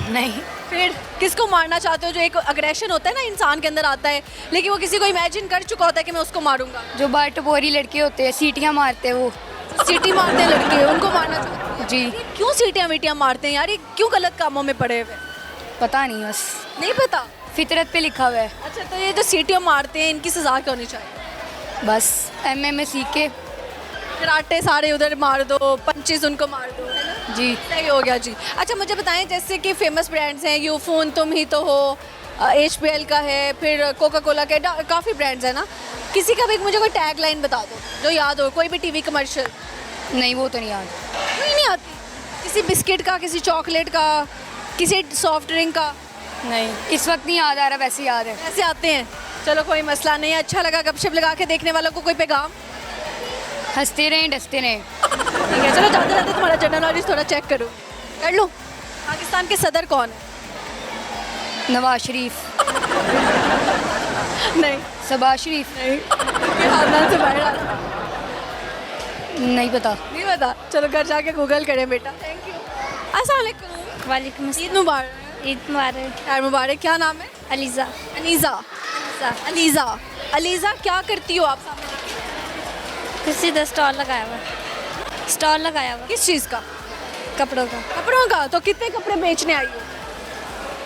Speaker 7: नहीं।
Speaker 1: फिर किसको मारना चाहते हो? जो एक अग्रेशन होता है ना इंसान के अंदर आता है, लेकिन वो किसी को इमेजिन कर चुका होता है कि मैं उसको मारूंगा।
Speaker 7: जो बाहर टपोरी लड़के होते हैं, सीटियाँ मारते हैं, वो
Speaker 1: सीटी मारते हैं लड़के, उनको मारना चाहते हैं?
Speaker 7: जी।
Speaker 1: क्यों सीटियाँ वीटियाँ मारते हैं यार, ये क्यों गलत कामों में पड़े हुए?
Speaker 7: पता नहीं, बस
Speaker 1: नहीं पता?
Speaker 7: फितरत पे लिखा हुआ है।
Speaker 1: अच्छा तो ये जो सीटियाँ मारते हैं इनकी सजा क्या होनी चाहिए?
Speaker 7: बस MMA सीख के।
Speaker 1: कराटे सारे उधर मार दो, पंचेस उनको मार दो, है ना?
Speaker 7: जी।
Speaker 1: सही हो गया जी। अच्छा मुझे बताएं, जैसे कि फेमस ब्रांड्स हैं, यूफोन, तुम ही तो हो, HPL का है, फिर कोका कोला के, काफ़ी ब्रांड्स हैं ना, किसी का भी मुझे कोई टैग लाइन बता दो जो याद हो, कोई भी टीवी कमर्शियल।
Speaker 7: नहीं, वो तो नहीं याद।
Speaker 1: नहीं आती? किसी बिस्किट का, किसी चॉकलेट का, किसी सॉफ्ट ड्रिंक का?
Speaker 7: नहीं, इस वक्त नहीं याद आ रहा, वैसे याद है।
Speaker 1: ऐसे आते हैं, चलो कोई मसला नहीं। अच्छा लगा गपशप लगा के, देखने वालों को कोई पैगाम?
Speaker 7: हंसते रहें, डसते रहें।
Speaker 1: ठीक है, चलो जाते जाते तुम्हारा जनरल नॉलेज थोड़ा चेक करो, कर लो। पाकिस्तान के सदर कौन है?
Speaker 7: नवाज शरीफ।
Speaker 1: नहीं।
Speaker 7: शहबाज शरीफ।
Speaker 1: नहीं, ये खानदान से बाहर आ।
Speaker 7: नहीं पता।
Speaker 1: नहीं पता, चलो घर जाके गूगल करें बेटा। Thank you. अस्सलाम वालेकुम।
Speaker 3: वालेकुम
Speaker 1: ईद मुबारक।
Speaker 3: ईद मुबारक।
Speaker 1: खैर मुबारक। क्या नाम है?
Speaker 3: अलीज़ा।
Speaker 1: अनीज़ा। अलीज़ा। अलीज़ा क्या करती हो आप? सामने
Speaker 3: किसी का स्टॉल लगाया हुआ, स्टॉल लगाया हुआ
Speaker 1: किस चीज़ का?
Speaker 3: कपड़ों का।
Speaker 1: कपड़ों का। तो कितने कपड़े बेचने आई हो?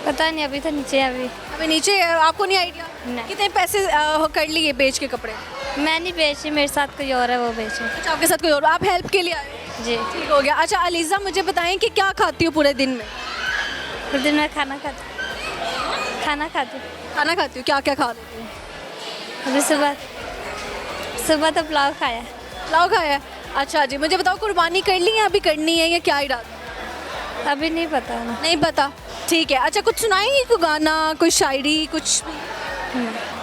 Speaker 3: पता नहीं, अभी तो नीचे है अभी।
Speaker 1: अभी नीचे है, आपको नहीं आइडिया?
Speaker 3: नहीं।
Speaker 1: कितने पैसे कर लिए बेच के कपड़े?
Speaker 3: मैं नहीं बेची, मेरे साथ कोई और है वो बेचे।
Speaker 1: अच्छा, आपके साथ कोई और? आप हेल्प के लिए आए हो?
Speaker 3: जी।
Speaker 1: ठीक हो गया। अच्छा अलीज़ा, मुझे बताएं कि क्या खाती हो पूरे दिन में?
Speaker 3: पूरे दिन में खाना खाती हूँ। खाना
Speaker 1: खाती हो? क्या क्या खा लेती हो?
Speaker 3: अभी सुबह तो पुलाव खाया।
Speaker 1: पुलाव खाया है? अच्छा जी, मुझे बताओ कुर्बानी कर ली है, अभी करनी है या क्या इरादा?
Speaker 3: अभी नहीं पता ना।
Speaker 1: नहीं पता। ठीक है। अच्छा, कुछ सुनाएंगी? कोई गाना, कोई शायरी, कुछ?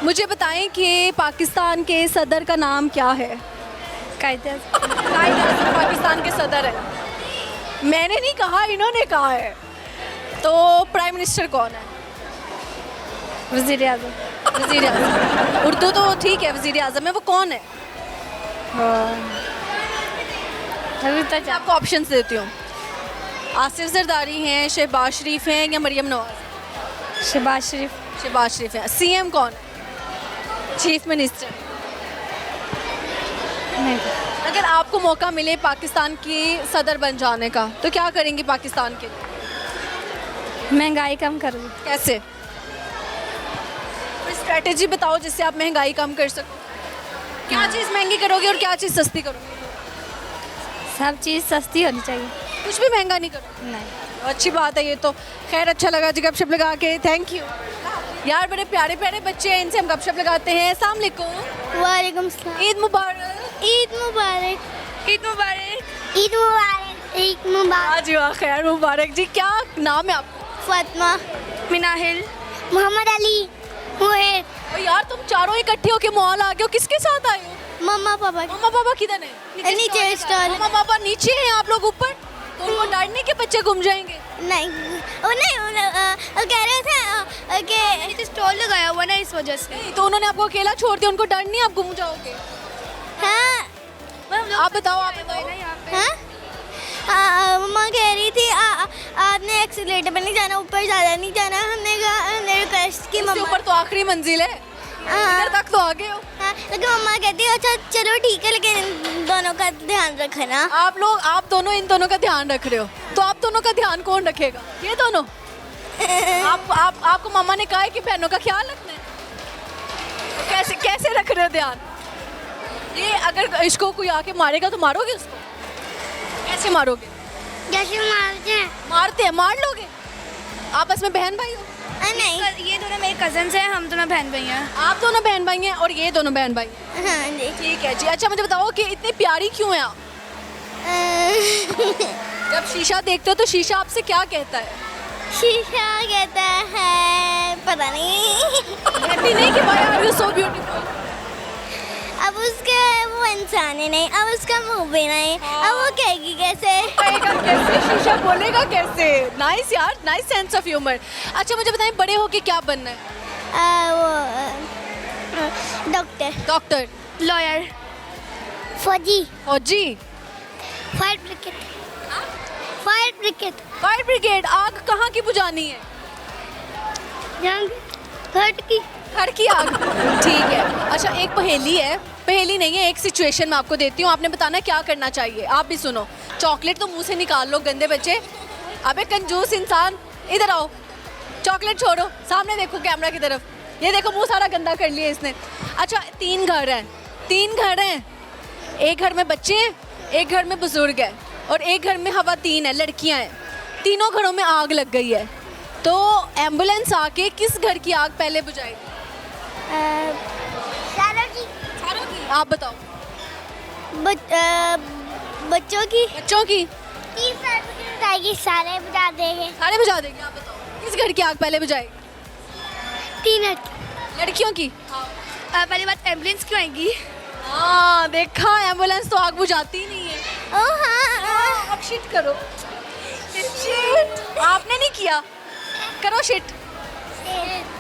Speaker 1: मुझे बताएं कि पाकिस्तान के सदर का नाम क्या है?
Speaker 3: कायदे
Speaker 1: पाकिस्तान के सदर है। मैंने नहीं कहा, इन्होंने कहा है। तो प्राइम मिनिस्टर कौन है?
Speaker 3: वज़ीर आज़म।
Speaker 1: वज़ीर आज़म। उर्दू तो ठीक है, वज़ीर आज़म है। वो कौन है?
Speaker 3: अभी तक
Speaker 1: आपको ऑप्शन देती हूँ। आसिफ जरदारी हैं, शहबाज शरीफ हैं या मरियम नवाज?
Speaker 3: शहबाज शरीफ।
Speaker 1: शहबाज शरीफ हैं। सीएम कौन है? Chief minister.
Speaker 3: नहीं,
Speaker 1: अगर आपको मौका मिले पाकिस्तान की सदर बन जाने का तो क्या करेंगी पाकिस्तान के लिए?
Speaker 3: महंगाई कम करूँ।
Speaker 1: कैसे? कोई स्ट्रेटेजी बताओ जिससे आप महंगाई कम कर सको। क्या चीज़ महंगी करोगे और क्या चीज़ सस्ती करोगे?
Speaker 3: सब चीज़ सस्ती होनी चाहिए।
Speaker 1: कुछ भी महंगा नहीं करोगे?
Speaker 3: नहीं।
Speaker 1: अच्छी बात है ये तो। खैर अच्छा लगा जी गपशप लगा के। थैंक यू यार, बड़े प्यारे प्यारे बच्चे हैं, इनसे हम गपशप लगाते हैं। अस्सलाम वालेकुम।
Speaker 5: वालेकुम सलाम।
Speaker 1: ईद मुबारक।
Speaker 5: ईद मुबारक।
Speaker 1: ईद मुबारक।
Speaker 5: ईद मुबारक। ईद मुबारक।
Speaker 1: आज वाह, खैर मुबारक जी। क्या नाम है आपका?
Speaker 5: फातिमा।
Speaker 1: मिनाहिल।
Speaker 5: मोहम्मद अली। मुहेर।
Speaker 1: और यार तुम चारों इकट्ठे होके मॉल आ गए हो, किसके साथ आए हो?
Speaker 5: मम्मा पापा।
Speaker 1: मम्मा पापा किधर है?
Speaker 5: नीचे स्टॉल।
Speaker 1: मम्मा पापा नीचे हैं, आप लोग ऊपर? तो उनको डरने के बच्चे घूम जाएंगे।
Speaker 5: नहीं, वो कह रहे थे कि स्टॉल लगाया हुआ ना, इस वजह से।
Speaker 1: नहीं, तो उन्होंने आपको अकेला छोड़ दिया, उनको डर नहीं, आप घूम जाओगे?
Speaker 5: हाँ।
Speaker 1: आप बताओ, आप बताओ।
Speaker 5: हाँ, मम्मा कह रही थी आपने एक्सीलेटर पर नहीं जाना, ऊपर ज़्यादा नहीं जाना। हमने कहा, हमने रिक्वेस्ट की
Speaker 1: इससे
Speaker 5: मम्मा।
Speaker 1: ऊपर तो आखिरी मंजिल है, इधर तक तो आ गए हो।
Speaker 5: हाँ, लेकिन मम्मा कहती है अच्छा चलो ठीक है, लेकिन इन दोनों का ध्यान रखना।
Speaker 1: आप दोनों इन दोनों का ध्यान रख रहे हो, तो आप दोनों का ध्यान कौन रखेगा? ये दोनों? आपको मम्मा ने कहा है कि बहनों का ख्याल रखना है, तो कैसे रख रहे हो ध्यान? ये अगर इसको कोई आके मारेगा तो मारोगे उसको? कैसे मारोगे?
Speaker 5: जैसे मारते हैं।
Speaker 1: मारते हैं, मार लोगे? आपस में बहन भाई हो?
Speaker 5: नहीं,
Speaker 7: ये दोनों मेरे कजन्स हैं, हम दोनों बहन भाई हैं।
Speaker 1: आप दोनों बहन भाई हैं और ये दोनों बहन भाई हैं।
Speaker 5: हाँ जी।
Speaker 1: ठीक है जी। अच्छा मुझे बताओ कि इतनी प्यारी क्यों हैं आप? जब शीशा देखते हो तो शीशा आपसे क्या कहता है?
Speaker 5: शीशा कहता है पता नहीं।
Speaker 1: कहती नहीं कि भाई आर यू सो ब्यूटीफुल?
Speaker 5: अब उसके वो इंसान ही नहीं, अब उसका मुंह भी नहीं, अब वो कहेगी कैसे?
Speaker 1: कहेगा कैसे? शीशा बोलेगा कैसे? नाइस यार, नाइस सेंस ऑफ ह्यूमर। अच्छा मुझे बताएं, बड़े होके क्या बनना है?
Speaker 5: वो डॉक्टर,
Speaker 1: डॉक्टर,
Speaker 5: लॉयर, फौजी,
Speaker 1: फौजी,
Speaker 5: fire brigade, fire brigade,
Speaker 1: fire brigade. आग कहाँ की बुझानी है?
Speaker 5: घट की,
Speaker 1: घर की आग। ठीक है। अच्छा एक पहेली है, पहेली नहीं है, एक सिचुएशन मैं आपको देती हूँ, आपने बताना है क्या करना चाहिए। आप भी सुनो। चॉकलेट तो मुंह से निकाल लो गंदे बच्चे। अबे कंजूस इंसान, इधर आओ। चॉकलेट छोड़ो, सामने देखो कैमरा की तरफ। ये देखो मुंह सारा गंदा कर लिया इसने। अच्छा 3 घर हैं, 3 घर हैं। एक घर में बच्चे हैं, एक घर में बुजुर्ग है और एक घर में खवातीन है, लड़कियां हैं। तीनों घरों में आग लग गई है, तो एम्बुलेंस आके किस घर की आग पहले बुझाएगी?
Speaker 5: सारों की,
Speaker 1: आप बताओ।
Speaker 5: बच्चों की,
Speaker 1: बच्चों की
Speaker 5: सारे बुझा देंगे।
Speaker 1: सारे बुझा देंगे। आप बताओ किस घर की आग पहले बुझाएगी?
Speaker 5: 3
Speaker 1: लड़कियों की।
Speaker 7: पहली बात एम्बुलेंस क्यों आएगी?
Speaker 1: हाँ देखा, एम्बुलेंस तो आग बुझाती ही नहीं है।
Speaker 5: ओ हाँ,
Speaker 1: अब शिट करो। शिट आपने नहीं किया, करो शिट।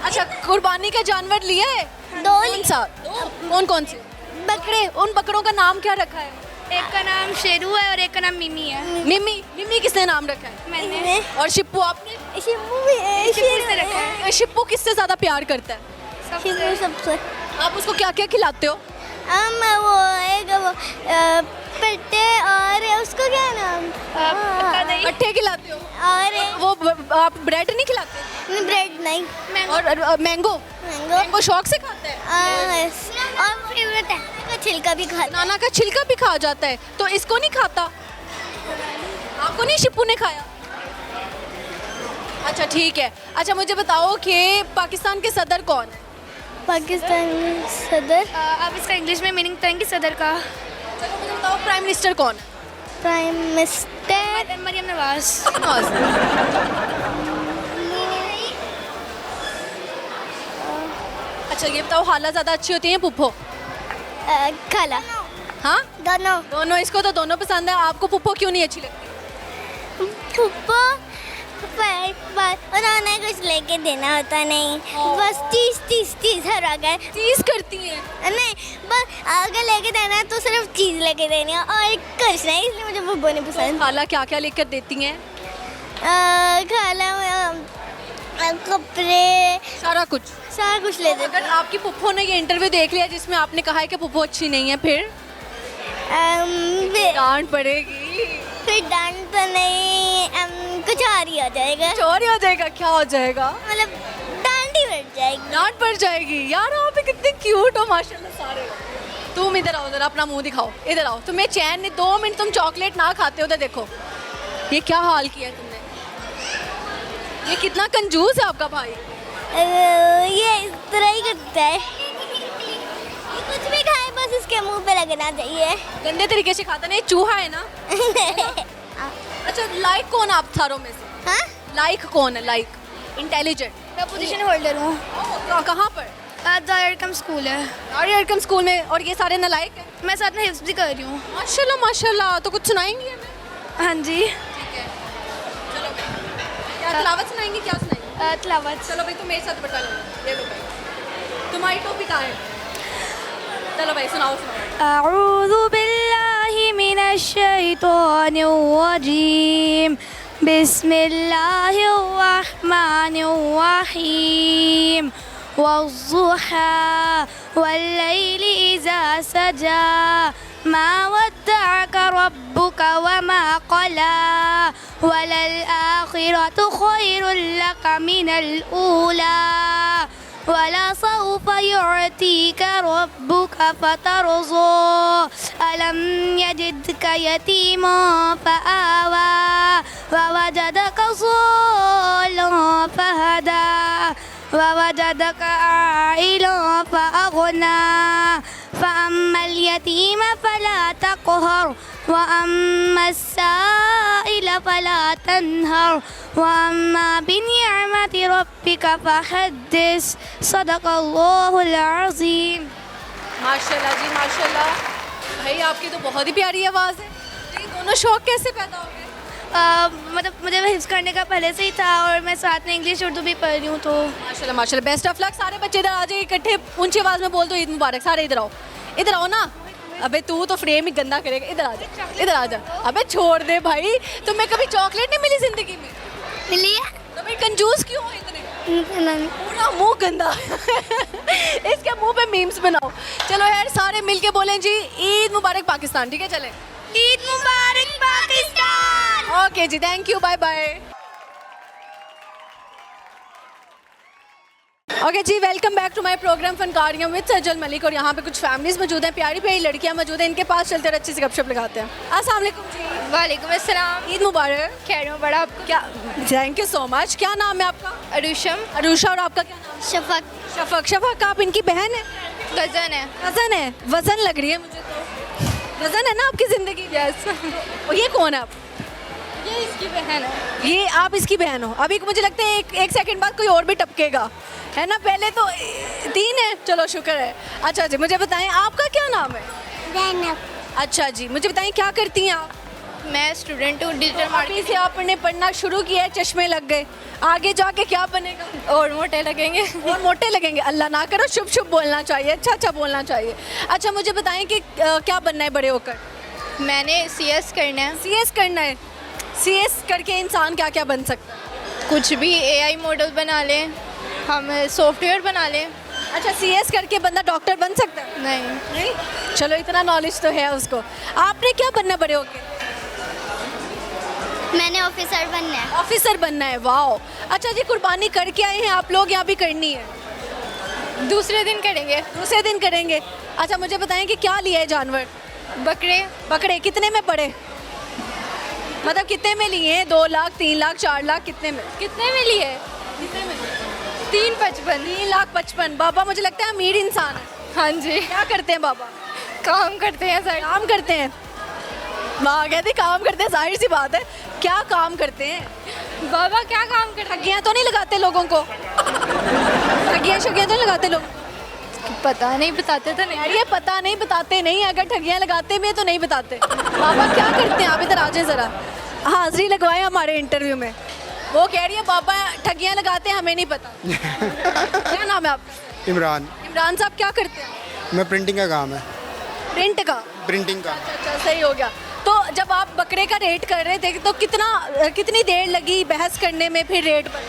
Speaker 1: अच्छा कुर्बानी का जानवर लिया है?
Speaker 5: 2
Speaker 1: कौन सा? कौन कौन से बकरे? उन बकरों का नाम क्या रखा है?
Speaker 7: एक का नाम शेरू है और एक का नाम मिमी है।
Speaker 1: मिमी मिमी किसने नाम रखा है?
Speaker 7: मैंने
Speaker 1: और शिप्पू आपने?
Speaker 7: शेरू से रखा है।
Speaker 1: शिप्पू किससे ज़्यादा प्यार करता है?
Speaker 5: सबसे
Speaker 1: आप उसको क्या क्या खिलाते हो?
Speaker 5: वो एक वो पट्टे और उसको क्या नाम
Speaker 1: अट्ठे खिलाते हो?
Speaker 5: और
Speaker 1: वो आप ब्रेड नहीं खिलाते?
Speaker 5: ब्रेड नहीं
Speaker 1: और मैंगो
Speaker 5: मैंगो
Speaker 1: मैंगो शौक से खाता है?
Speaker 5: और फेवरेट है का छिलका भी खाता
Speaker 1: नाना का छिलका भी खा जाता है, तो इसको नहीं खाता? आपको नहीं शिप्पू ने खाया? अच्छा ठीक है। अच्छा मुझे बताओ कि पाकिस्तान के सदर कौन है?
Speaker 5: पाकिस्तान सदर
Speaker 7: आप इसका इंग्लिश में मीनिंग बताएंगे सदर का?
Speaker 1: चलो मुझे बताओ प्राइम मिनिस्टर कौन है?
Speaker 5: Prime minister
Speaker 7: Maryam Nawaz.
Speaker 1: अच्छा ये बताओ हाला ज़्यादा अच्छी होती है पुप्पो?
Speaker 5: खाला
Speaker 1: हाँ
Speaker 5: दोनों
Speaker 1: दोनों। इसको तो दोनों पसंद है, आपको पुप्पो क्यों नहीं अच्छी लगती?
Speaker 5: फुप्पो उन्होंने कुछ लेके देना होता नहीं, बस चीज हर अगर
Speaker 1: चीज़ करती है।
Speaker 5: नहीं बस अगर लेके देना है तो सिर्फ चीज़ लेके देनी है और कुछ नहीं, इसलिए मुझे फुप्पो नहीं पसंद।
Speaker 1: हाला क्या क्या लेकर देती हैं?
Speaker 5: खाला कपड़े
Speaker 1: सारा कुछ
Speaker 5: ले देते
Speaker 1: अगर आपकी पुप्पो ने ये इंटरव्यू देख लिया जिसमें आपने कहा है कि पुप्पो अच्छी नहीं है, फिर डांट पड़ेगी?
Speaker 5: फिर डांट तो नहीं, कुछ और ही हो जाएगा।
Speaker 1: चोरी हो जाएगा? क्या हो जाएगा?
Speaker 5: मतलब डांट ही बढ़ जाएगी।
Speaker 1: डांट पड़ जाएगी। यार आप भी कितने क्यूट हो माशाल्लाह सारे। तुम इधर आओ, जरा अपना मुंह दिखाओ, इधर आओ। तुम्हें चैन नहीं, 2 मिनट तुम चॉकलेट ना खाते हो तो देखो ये क्या हाल किया है तुमने। ये कितना कंजूस है आपका भाई।
Speaker 5: ये इस तरह ही करता है, ये कुछ भी खाए बस इसके मुंह पे लगना चाहिए।
Speaker 1: गंदे तरीके से खाता नहीं, चूहा है ना। अच्छा लाइक कौन आप थारों में से?
Speaker 5: हाँ
Speaker 1: लाइक कौन है? Like intelligent?
Speaker 7: मैं पोजीशन होल्डर हूँ।
Speaker 1: कहाँ पर?
Speaker 7: दायरकम स्कूल है।
Speaker 1: आर्यकम स्कूल में। और ये सारे नालायक हैं?
Speaker 7: मैं साथ में हिफ्ज़ भी कर रही हूँ।
Speaker 1: माशाल्लाह माशाल्लाह। तो कुछ सुनाएंगी हमें?
Speaker 7: हाँ जी।
Speaker 1: ठीक है चलो भाई। क्या तिलावत सुनाएंगी? क्या सुनाएंगी?
Speaker 7: तिलावत।
Speaker 1: चलो भाई तुम मेरे साथ बता लो। ये लो भाई, तुम्हारी टोपी कहाँ है? चलो भाई सुनाओ सुनाओ।
Speaker 7: अऊज़ु बिल्लाहि मिनश शैतानिर रजीम। बिस्मिल्लाहिर रहमानिर रहीम। वज़्ज़ुहा वल्लैलि इज़ा सजा। मा वद्दअक रब्बुक वमा क़ला। वलल आखिरतु खैरुल लक मिनल ऊला। वलसौफ युअतीक रब्बुक फतरज़ा। अलम यजिदक यतीमन फआवा। ववजदक ज़ाल्लन फहदा। ववजदक आइलन फअग़ना। फअम्मल यतीम फला तक़हर। वअम्मा अस्साइल फला तन्हर। वअम्मा बिनिअमति रब्बिक फहद्दिस। सदक़ल्लाहुल अज़ीम।
Speaker 1: माशाल्लाह जी माशाल्लाह। भाई आपकी तो बहुत ही प्यारी आवाज़ है। ये दोनों शौक कैसे पैदा हो गए?
Speaker 7: मतलब मुझे हिफ्ज़ करने का पहले से ही था और मैं साथ में इंग्लिश उर्दू भी पढ़ रही हूँ तो।
Speaker 1: माशाल्लाह माशाल्लाह। Best of luck. सारे बच्चे इधर आ जाइए इकट्ठे, ऊंची आवाज़ में बोल दो ईद मुबारक। सारे इधर आओ, इधर आओ ना। अबे तू तो फ्रेम ही गंदा करेगा। इधर आ जा, इधर आ जा। अबे छोड़ दे भाई, तुम्हें कभी चॉकलेट नहीं मिली जिंदगी में?
Speaker 5: मिली है
Speaker 1: तो भाई कंजूस क्यों हो इतने? पूरा मुंह गंदा। इसके मुंह पे मीम्स बनाओ। चलो यार सारे मिलके बोलें जी ईद मुबारक पाकिस्तान। ठीक है चलें।
Speaker 7: ईद मुबारक पाकिस्तान।
Speaker 1: ओके जी thank you bye bye. Okay जी welcome back to my program Fankariyan with Sajjal Malik. और यहाँ पे कुछ फैमिलीज मौजूद हैं, प्यारी प्यारी लड़कियाँ मौजूद हैं। इनके पास चलते हैं, अच्छी से गपशप लगाते हैं। अस्सलाम वालेकुम जी।
Speaker 7: वालेकुम अस्सलाम।
Speaker 1: ईद मुबारक।
Speaker 7: कह रही हूँ बड़ा आपको।
Speaker 1: क्या थैंक यू सो मच। क्या नाम है आपका?
Speaker 7: अरुषम।
Speaker 1: अरुषा। और आपका क्या नाम?
Speaker 5: शफक
Speaker 1: शफक। शफक आप इनकी बहन है?
Speaker 7: गजन है।
Speaker 1: वजन है? वजन लग रही है मुझे तो। वजन है ना आपकी ज़िंदगी? यस। और ये कौन है आप?
Speaker 7: ये इसकी बहन है।
Speaker 1: ये आप इसकी बहन हो? अभी मुझे लगता है एक सेकंड बाद कोई और भी टपकेगा, है ना? पहले तो 3 है। चलो शुक्र है। अच्छा जी मुझे बताएं आपका क्या नाम है?
Speaker 5: ज़ैनब।
Speaker 1: अच्छा जी मुझे बताएं क्या करती हैं आप?
Speaker 7: मैं स्टूडेंट हूँ डिजिटल
Speaker 1: अभी
Speaker 7: मार्केटिंग
Speaker 1: से आपने पढ़ना शुरू किया है, चश्मे लग गए, आगे जाके क्या बनेगा?
Speaker 7: और मोटे लगेंगे।
Speaker 1: और मोटे लगेंगे? अल्लाह ना करो। शुभ शुभ बोलना चाहिए, अच्छा अच्छा बोलना चाहिए। अच्छा मुझे बताएं कि क्या बनना है बड़े होकर?
Speaker 3: मैंने CS करना है।
Speaker 1: CS करना है। CS करके इंसान क्या क्या बन सकता है?
Speaker 3: कुछ भी AI मॉडल बना लें, हम सॉफ्टवेयर बना लें।
Speaker 1: अच्छा, CS करके बंदा डॉक्टर बन सकता है?
Speaker 3: नहीं,
Speaker 1: चलो, इतना नॉलेज तो है उसको। आपने क्या बनना बड़े होके?
Speaker 5: मैंने ऑफिसर बनना है।
Speaker 1: ऑफिसर बनना है, वाह। अच्छा जी, कुर्बानी करके आए हैं आप लोग, यहाँ भी करनी है?
Speaker 3: दूसरे दिन करेंगे।
Speaker 1: दूसरे दिन करेंगे। अच्छा, मुझे बताएं कि क्या लिया है जानवर?
Speaker 3: बकरे।
Speaker 1: बकरे कितने में पड़े? मतलब कितने में लिए हैं? 2 लाख, 3 लाख, 4 लाख, कितने में?
Speaker 3: कितने में लिए?
Speaker 1: कितने में?
Speaker 3: 355।
Speaker 1: 3,55,000। बाबा मुझे लगता है अमीर इंसान है।
Speaker 3: हाँ जी,
Speaker 1: क्या करते हैं बाबा?
Speaker 3: काम करते हैं सर।
Speaker 1: काम करते हैं। वाह, कहते काम करते हैं, जाहिर सी बात है। क्या काम करते हैं?
Speaker 3: बाबा क्या काम करते
Speaker 1: ठगियाँ तो नहीं लगाते लोगों को? ठगियाँ तो नहीं लगाते लोग?
Speaker 3: हैं? पता नहीं, बताते तो नहीं।
Speaker 1: यार, ये पता नहीं, बताते नहीं। अगर ठगियाँ लगाते भी हैं तो नहीं बताते। बाबा क्या करते हैं? आप इधर आ जाए ज़रा, हाजिरी लगवाएं हमारे इंटरव्यू में। वो कह रही है बाबा ठगियाँ लगाते हैं, हमें नहीं पता। क्या नाम है आपका?
Speaker 8: इमरान।
Speaker 1: इमरान साहब क्या करते हैं?
Speaker 8: मैं प्रिंटिंग का काम है।
Speaker 1: प्रिंट का?
Speaker 8: प्रिंटिंग का।
Speaker 1: अच्छा, सही हो गया। तो जब आप बकरे का रेट कर रहे थे तो कितनी देर लगी बहस करने में, फिर रेट पर?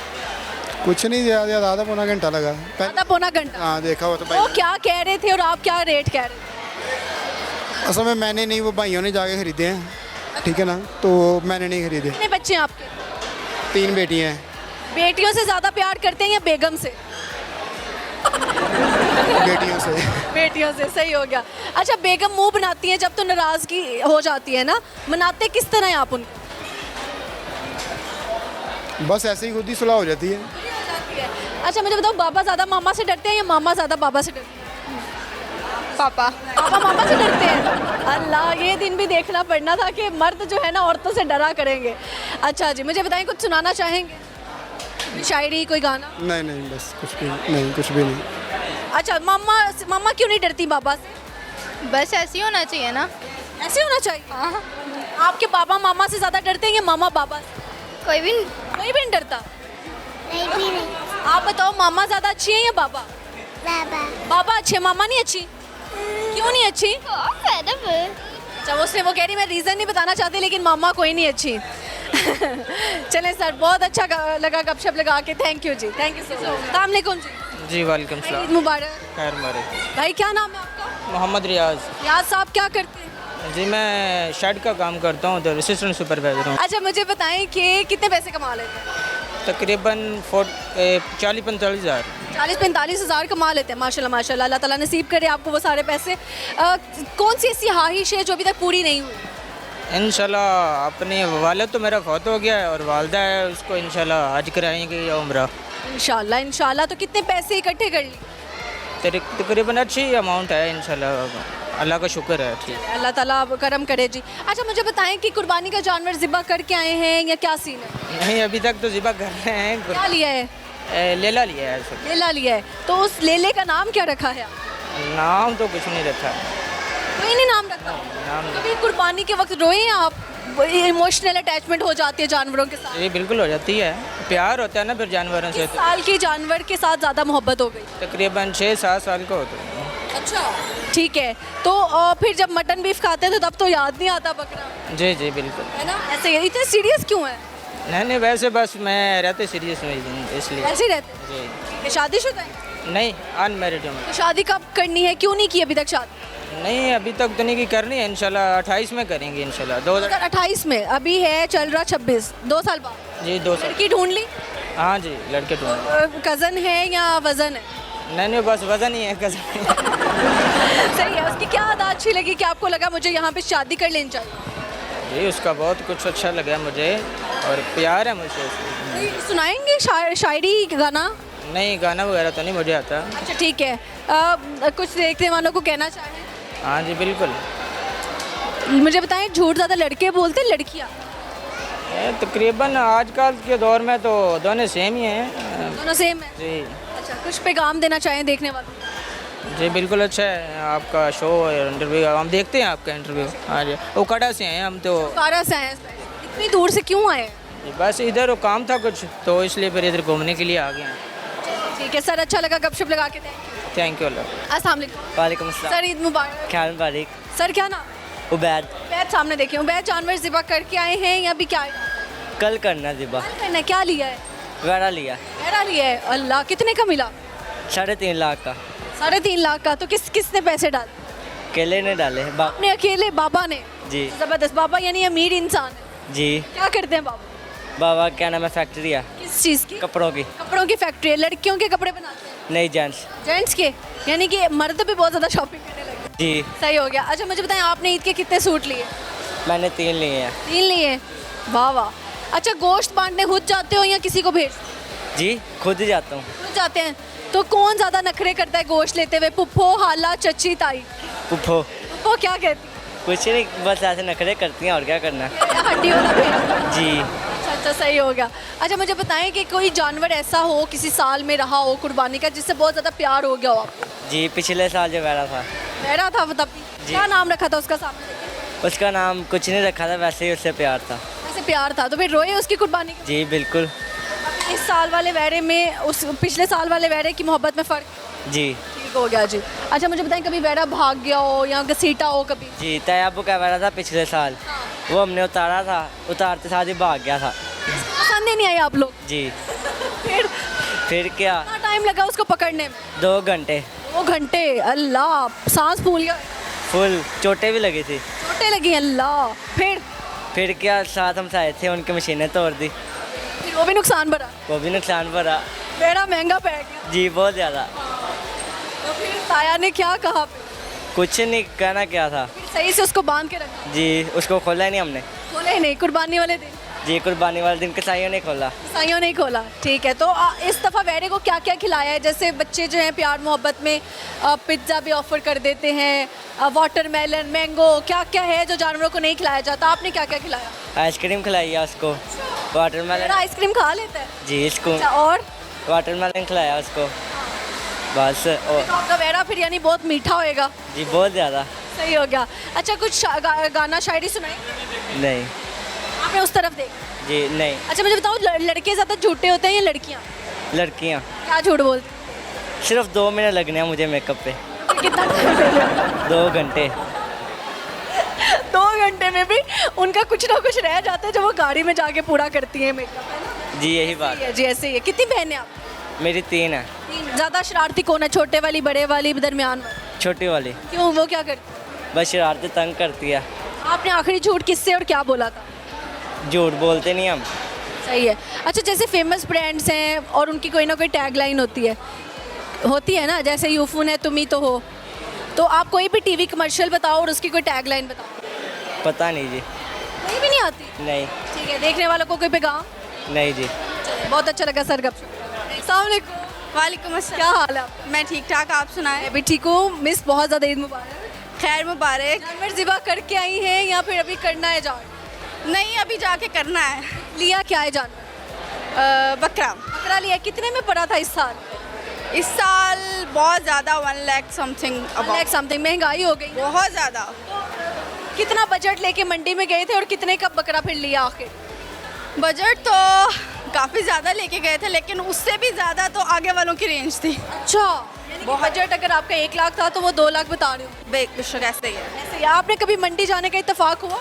Speaker 8: कुछ नहीं, ज़्यादा आधा पौना घंटा लगा।
Speaker 1: आधा पौना घंटा?
Speaker 8: हाँ, देखा हो तो
Speaker 1: वो
Speaker 8: भाई।
Speaker 1: क्या कह रहे थे और आप क्या रेट कह रहे थे?
Speaker 8: असल में मैंने नहीं, वो भाइयों ने जाके खरीदे हैं, ठीक है ना, तो मैंने नहीं खरीदे।
Speaker 1: कितने बच्चे हैं आपके?
Speaker 8: 3 बेटी हैं।
Speaker 1: बेटियों से ज़्यादा प्यार करते हैं या बेगम से?
Speaker 8: बेटियों से।
Speaker 1: बेटियों से, सही हो गया। अच्छा, बेगम मुंह बनाती है जब तो नाराज़गी हो जाती है ना, मनाते किस तरह हैं आप उनको?
Speaker 8: बस ऐसे ही खुद ही सुलह हो जाती है।
Speaker 1: अच्छा, मुझे बताओ, बाबा ज़्यादा मामा से डरते हैं या मामा ज़्यादा बाबा से डरते हैं?
Speaker 3: पापा।
Speaker 1: पापा मामा से डरते हैं? अल्लाह, ये दिन भी देखना पड़ना था कि मर्द जो है ना औरतों से डरा करेंगे। अच्छा जी, मुझे बताएं, कुछ सुनाना चाहेंगे? शायरी, कोई गाना?
Speaker 8: नहीं नहीं, बस कुछ भी नहीं, कुछ भी नहीं।
Speaker 1: अच्छा, मामा क्यों नहीं डरती बाबा से?
Speaker 3: बस ऐसे ही होना चाहिए ना।
Speaker 1: ऐसे होना चाहिए।
Speaker 3: हाँ,
Speaker 1: आपके पापा मामा से ज़्यादा डरते हैं या मामा बाबा से?
Speaker 3: कोई भी
Speaker 1: कोई भी नहीं डरता।
Speaker 5: नहीं भी नहीं।
Speaker 1: आप बताओ, मामा ज़्यादा अच्छी है या बाबा?
Speaker 5: बाबा।
Speaker 1: बाबा अच्छे, मामा नहीं अच्छी? क्यों नहीं अच्छी? अच्छा, उसने वो कह रही मैं रीज़न नहीं बताना चाहती, लेकिन मामा कोई नहीं अच्छी। चलें सर, बहुत अच्छा लगा गपशप लगा के। थैंक यू जी, थैंक यू सो मच। अस्सलाम वालेकुम जी।
Speaker 9: जी वालेकुम
Speaker 1: ईद
Speaker 9: सलाम।
Speaker 1: मुबारक।
Speaker 9: खैर मुबारक।
Speaker 1: भाई, क्या नाम है आपका?
Speaker 9: मोहम्मद रियाज।
Speaker 1: याद साहब क्या करते हैं?
Speaker 9: जी, मैं शेड का काम करता हूँ, तो असिस्टेंट सुपरवाइजर हूँ।
Speaker 1: अच्छा, मुझे बताएं कि कितने पैसे कमा लेते हैं?
Speaker 9: तकरीबन 40-45 हज़ार।
Speaker 1: 40-45 हज़ार कमा लेते हैं। माशाल्लाह माशाल्लाह, अल्लाह ताला नसीब करे आपको वो सारे पैसे। कौन सी ऐसी ख्वाहिश है जो अभी तक पूरी नहीं हुई?
Speaker 9: इंशाल्लाह अपने वालिद तो मेरा फौत हो गया है और वालदा है, उसको इंशाल्लाह हज कराएंगे या उम्रा।
Speaker 1: इंशाल्लाह इंशाल्लाह। तो कितने पैसे इकट्ठे कर लिए?
Speaker 9: तकरीबन अच्छी अमाउंट है इंशाल्लाह, अल्लाह का शुक्र है। ठीक,
Speaker 1: अल्लाह ताला अब करम करे जी। अच्छा, मुझे बताएं कि कुर्बानी का जानवर ज़िबा करके आए हैं या क्या सीन है?
Speaker 9: नहीं अभी तक तो ज़िबा कर रहे हैं।
Speaker 1: क्या लिया है?
Speaker 9: लेला लिया है सब।
Speaker 1: लेला लिया है। तो उस लेले का नाम क्या रखा है?
Speaker 9: नाम तो कुछ नहीं रखा।
Speaker 1: कोई नहीं नाम रखा?
Speaker 9: नाम
Speaker 1: कभी कुर्बानी के वक्त रोए हैं आप? इमोशनल अटैचमेंट हो जाती है जानवरों के साथ?
Speaker 9: ये बिल्कुल हो जाती है, प्यार होता है ना फिर जानवरों से।
Speaker 1: किस साल की जानवर के साथ ज़्यादा मोहब्बत हो गई?
Speaker 9: तकरीबन 6-7 साल का होता है।
Speaker 1: अच्छा, ठीक है। तो फिर जब मटन बीफ खाते हैं तो तब तो याद नहीं आता बकरा,
Speaker 9: जी जी बिल्कुल।
Speaker 1: है ना? ऐसे इतने सीरियस क्यों है?
Speaker 9: नहीं वैसे बस मैं रहते सीरियस में ही, इसलिए।
Speaker 1: ऐसे ही रहते हैं?
Speaker 9: जी
Speaker 1: शादीशुदा है?
Speaker 9: नहीं, अनमैरिड हूँ।
Speaker 1: तो शादी कब करनी है? क्यों नहीं की अभी तक शादी?
Speaker 9: नहीं अभी तक तो नहीं की, करनी है इंशाल्लाह 28 में करेंगे इंशाल्लाह।
Speaker 1: 2028 में? अभी है चल रहा 26, 2 साल बाद।
Speaker 9: जी 2 साल।
Speaker 1: लड़की ढूंढ ली?
Speaker 9: हाँ जी, लड़के ढूंढ।
Speaker 1: कज़न है या वज़न है?
Speaker 9: नहीं बस वजन ही है, कज़न।
Speaker 1: सही है। उसकी क्या आदत अच्छी लगी कि आपको लगा मुझे यहाँ पे शादी कर लेनी चाहिए?
Speaker 9: जी उसका बहुत कुछ अच्छा लगा मुझे और प्यार है मुझसे।
Speaker 1: कोई सुनाएंगे शायरी गाना?
Speaker 9: नहीं गाना वगैरह तो नहीं मुझे आता।
Speaker 1: अच्छा ठीक है। कुछ देखने वालों को कहना चाहें?
Speaker 9: हाँ जी बिल्कुल।
Speaker 1: मुझे बताएं, झूठ ज़्यादा लड़के बोलते हैं लड़कियाँ?
Speaker 9: तकरीबन आजकल के दौर में तो दोनों सेम ही हैं।
Speaker 1: दोनों सेम है?
Speaker 9: जी।
Speaker 1: अच्छा, कुछ पैगाम देना चाहें देखने वालों को?
Speaker 9: जी बिल्कुल, अच्छा है आपका शो और इंटरव्यू, हम देखते हैं आपका इंटरव्यू। हाँ जी, ओकाड़ा से हैं हम तो।
Speaker 1: कारा से हैं? इतनी दूर से क्यों आए?
Speaker 9: बस इधर वो काम था कुछ, तो इसलिए फिर इधर घूमने के लिए आ गए हैं।
Speaker 1: ठीक है सर, अच्छा लगा गपशप लगा के।
Speaker 9: थैंक यू अल्लाह।
Speaker 1: अस्सलाम वालेकुम।
Speaker 10: वालेकुम अस्सलाम।
Speaker 1: सर ईद मुबारक।
Speaker 10: ख्याल मुबारक।
Speaker 1: सर क्या नाम?
Speaker 10: उबैद।
Speaker 1: उबैद सामने देखिए, उबैद जानवर ज़िबा करके आए हैं या अभी क्या
Speaker 10: कल करना ज़िबा।
Speaker 1: करना, क्या लिया है?
Speaker 10: वैरा लिया।
Speaker 1: मेरा लिया है। अल्लाह, कितने का मिला?
Speaker 10: 3.5 लाख का।
Speaker 1: 3.5 लाख का। तो किसने पैसे डाले?
Speaker 10: केले ने डाले।
Speaker 1: आपने अकेले? बाबा ने?
Speaker 10: जी।
Speaker 1: ज़बरदस्त। बाबा यानी अमीर इंसान है।
Speaker 10: जी।
Speaker 1: क्या करते हैं बाबा?
Speaker 10: बाबा क्या नाम है, फैक्ट्री है।
Speaker 1: किस चीज़ की?
Speaker 10: कपड़ों की।
Speaker 1: कपड़ों की फैक्ट्री है। लड़कियों के कपड़े बनाते हैं?
Speaker 10: नहीं, जेंट्स।
Speaker 1: जेंट्स के, यानी कि मर्द भी बहुत ज़्यादा शॉपिंग करने लगे।
Speaker 10: जी।
Speaker 1: सही हो गया। अच्छा मुझे बताएं, आपने ईद के कितने सूट लिए?
Speaker 10: मैंने 3 लिए हैं।
Speaker 1: 3 लिए? वाह वाह। अच्छा, गोश्त बांटने खुद जाते हो या किसी को भेज?
Speaker 10: जी, खुद ही जाता हूँ।
Speaker 1: खुद जाते हैं। तो कौन ज़्यादा नखरे करता है गोश्त लेते हुए, पुप्पो, हाला, चची, ताई?
Speaker 10: पुप्पो।
Speaker 1: पुप्पो क्या कहती
Speaker 10: कुछ नहीं, बस ऐसे नखरे करती हैं और क्या करना है।
Speaker 1: है? हड्डी वाला भेज।
Speaker 10: जी।
Speaker 1: अच्छा, सही हो गया। अच्छा मुझे बताएं कि कोई जानवर ऐसा हो किसी साल में रहा हो कुर्बानी का जिससे बहुत ज़्यादा प्यार हो गया हो आपको?
Speaker 10: जी, पिछले साल जो वैरा था।
Speaker 1: मेरा था वो तब?
Speaker 10: जी।
Speaker 1: क्या नाम रखा था उसका? सामने देखिए।
Speaker 10: उसका नाम कुछ नहीं रखा था, वैसे ही उससे प्यार था।
Speaker 1: ऐसे प्यार था तो फिर रोए उसकी कुर्बानी के?
Speaker 10: जी बिल्कुल।
Speaker 1: इस साल वाले वैरे में उस पिछले साल वाले वैरे की मोहब्बत में फ़र्क?
Speaker 10: जी।
Speaker 1: ठीक हो गया जी। अच्छा मुझे बताएं, कभी वैरा भाग गया हो या घसीटा हो कभी?
Speaker 10: जी, तैयाबू का वैरा था पिछले साल। वो हमने उतारा था, उतारते साथ ही भाग गया था।
Speaker 1: पसंद ही नहीं आई आप लोग?
Speaker 10: जी।
Speaker 1: फिर
Speaker 10: क्या?
Speaker 1: कितना टाइम लगा उसको पकड़ने में?
Speaker 10: 2 घंटे।
Speaker 1: 2 घंटे? अल्लाह, सांस फूल गया?
Speaker 10: फुल चोटें भी लगी थी।
Speaker 1: चोटें लगी? अल्लाह।
Speaker 10: फिर क्या, साथ हम आए थे, उनकी मशीनें तोड़ दी।
Speaker 1: फिर वो भी नुकसान भरा?
Speaker 10: वो भी नुकसान भरा।
Speaker 1: बेड़ा महंगा पड़ गया?
Speaker 10: जी, बहुत ज़्यादा।
Speaker 1: तो फिर ताया ने क्या कहा?
Speaker 10: कुछ नहीं, कहना क्या था।
Speaker 1: फिर सही से उसको बांध के रखा?
Speaker 10: जी, उसको खोला ही नहीं हमने।
Speaker 1: खोले ही नहीं? कुर्बानी वाले दिन?
Speaker 10: जी, कुर्बानी वाले दिन कसाईयों ने खोला।
Speaker 1: कसाईयों नहीं खोला। ठीक है। तो इस दफ़ा वैरे को क्या क्या खिलाया है? जैसे बच्चे जो हैं प्यार मोहब्बत में पिज्ज़ा भी ऑफ़र कर देते हैं, वाटरमेलन, मैंगो, क्या क्या है जो जानवरों को नहीं खिलाया जाता? आपने क्या क्या खिलाया?
Speaker 10: आइसक्रीम खिलाई है उसको। वाटरमेलन।
Speaker 1: आइसक्रीम खा लेता है?
Speaker 10: जी, इसको
Speaker 1: अच्छा, और
Speaker 10: वाटरमेलन खिलाया उसको, बस। और
Speaker 1: तो आपका वैरा फिर यानी बहुत मीठा होएगा?
Speaker 10: जी, बहुत ज़्यादा।
Speaker 1: सही हो गया। अच्छा, कुछ गाना शायरी सुनाई?
Speaker 10: नहीं।
Speaker 1: आपने उस तरफ देख?
Speaker 10: जी नहीं।
Speaker 1: अच्छा मुझे बताओ, लड़के ज़्यादा झूठे होते हैं या लड़कियाँ?
Speaker 10: लड़कियाँ।
Speaker 1: क्या झूठ बोलती?
Speaker 10: सिर्फ 2 मिनट लगने हैं मुझे मेकअप पे।
Speaker 1: कितना टाइम?
Speaker 10: 2 घंटे।
Speaker 1: 2 घंटे में भी उनका कुछ ना कुछ रह जाता है जो वो गाड़ी में जाके पूरा करती है मेकअप, है ना?
Speaker 10: जी, यही बात
Speaker 1: है जी, ऐसे ही है। कितनी बहनें आप?
Speaker 10: मेरी 3 है।
Speaker 1: ज़्यादा शरारती कौन है? छोटे वाली, बड़े वाली, दरमियान वाली?
Speaker 10: छोटी वाली।
Speaker 1: क्यों, वो क्या करती?
Speaker 10: बस शरारतें तंग करती है।
Speaker 1: आपने आखिरी झूठ किससे और क्या बोला था?
Speaker 10: झूठ बोलते नहीं हम।
Speaker 1: सही है। अच्छा, जैसे फेमस ब्रांड्स हैं और उनकी कोई ना कोई टैगलाइन होती है ना, जैसे यूफून है, तुम ही तो हो। तो आप कोई भी टीवी कमर्शियल बताओ और उसकी कोई टैगलाइन बताओ।
Speaker 10: पता नहीं जी।
Speaker 1: कोई भी नहीं आती?
Speaker 10: नहीं।
Speaker 1: ठीक है। देखने वालों को कोई पैगाम?
Speaker 10: नहीं जी।
Speaker 1: बहुत अच्छा लगा सर, अस्सलाम वालेकुम।
Speaker 11: वालेकुम अस्सलाम।
Speaker 1: क्या हाल है आपका?
Speaker 11: मैं ठीक ठाक, आप सुनाएं?
Speaker 1: मैं भी ठीक हूँ। मिस, बहुत ज़्यादा ईद मुबारक।
Speaker 11: खैर मुबारक।
Speaker 1: जानवर ज़िबा करके आई हैं या फिर अभी करना है जानवर?
Speaker 11: नहीं, अभी जाके करना है।
Speaker 1: लिया क्या है जानवर?
Speaker 11: बकरा।
Speaker 1: बकरा लिया। कितने में पड़ा था इस साल?
Speaker 11: इस साल बहुत ज़्यादा, 1 लाख समथिंग।
Speaker 1: 1 लाख समथिंग। महंगाई हो गई
Speaker 11: बहुत ज़्यादा।
Speaker 1: कितना बजट लेके मंडी में गए थे और कितने का बकरा फिर लिया आखिर?
Speaker 11: बजट तो काफ़ी ज़्यादा लेके गए थे, लेकिन उससे भी ज़्यादा तो आगे वालों की रेंज थी।
Speaker 1: अच्छा, बजट अगर आपका 1 लाख था तो वो 2 लाख बता रहे हो?
Speaker 11: बेशक ऐसे ही है।
Speaker 1: ऐसे ही। आपने कभी मंडी जाने का इत्तेफाक हुआ?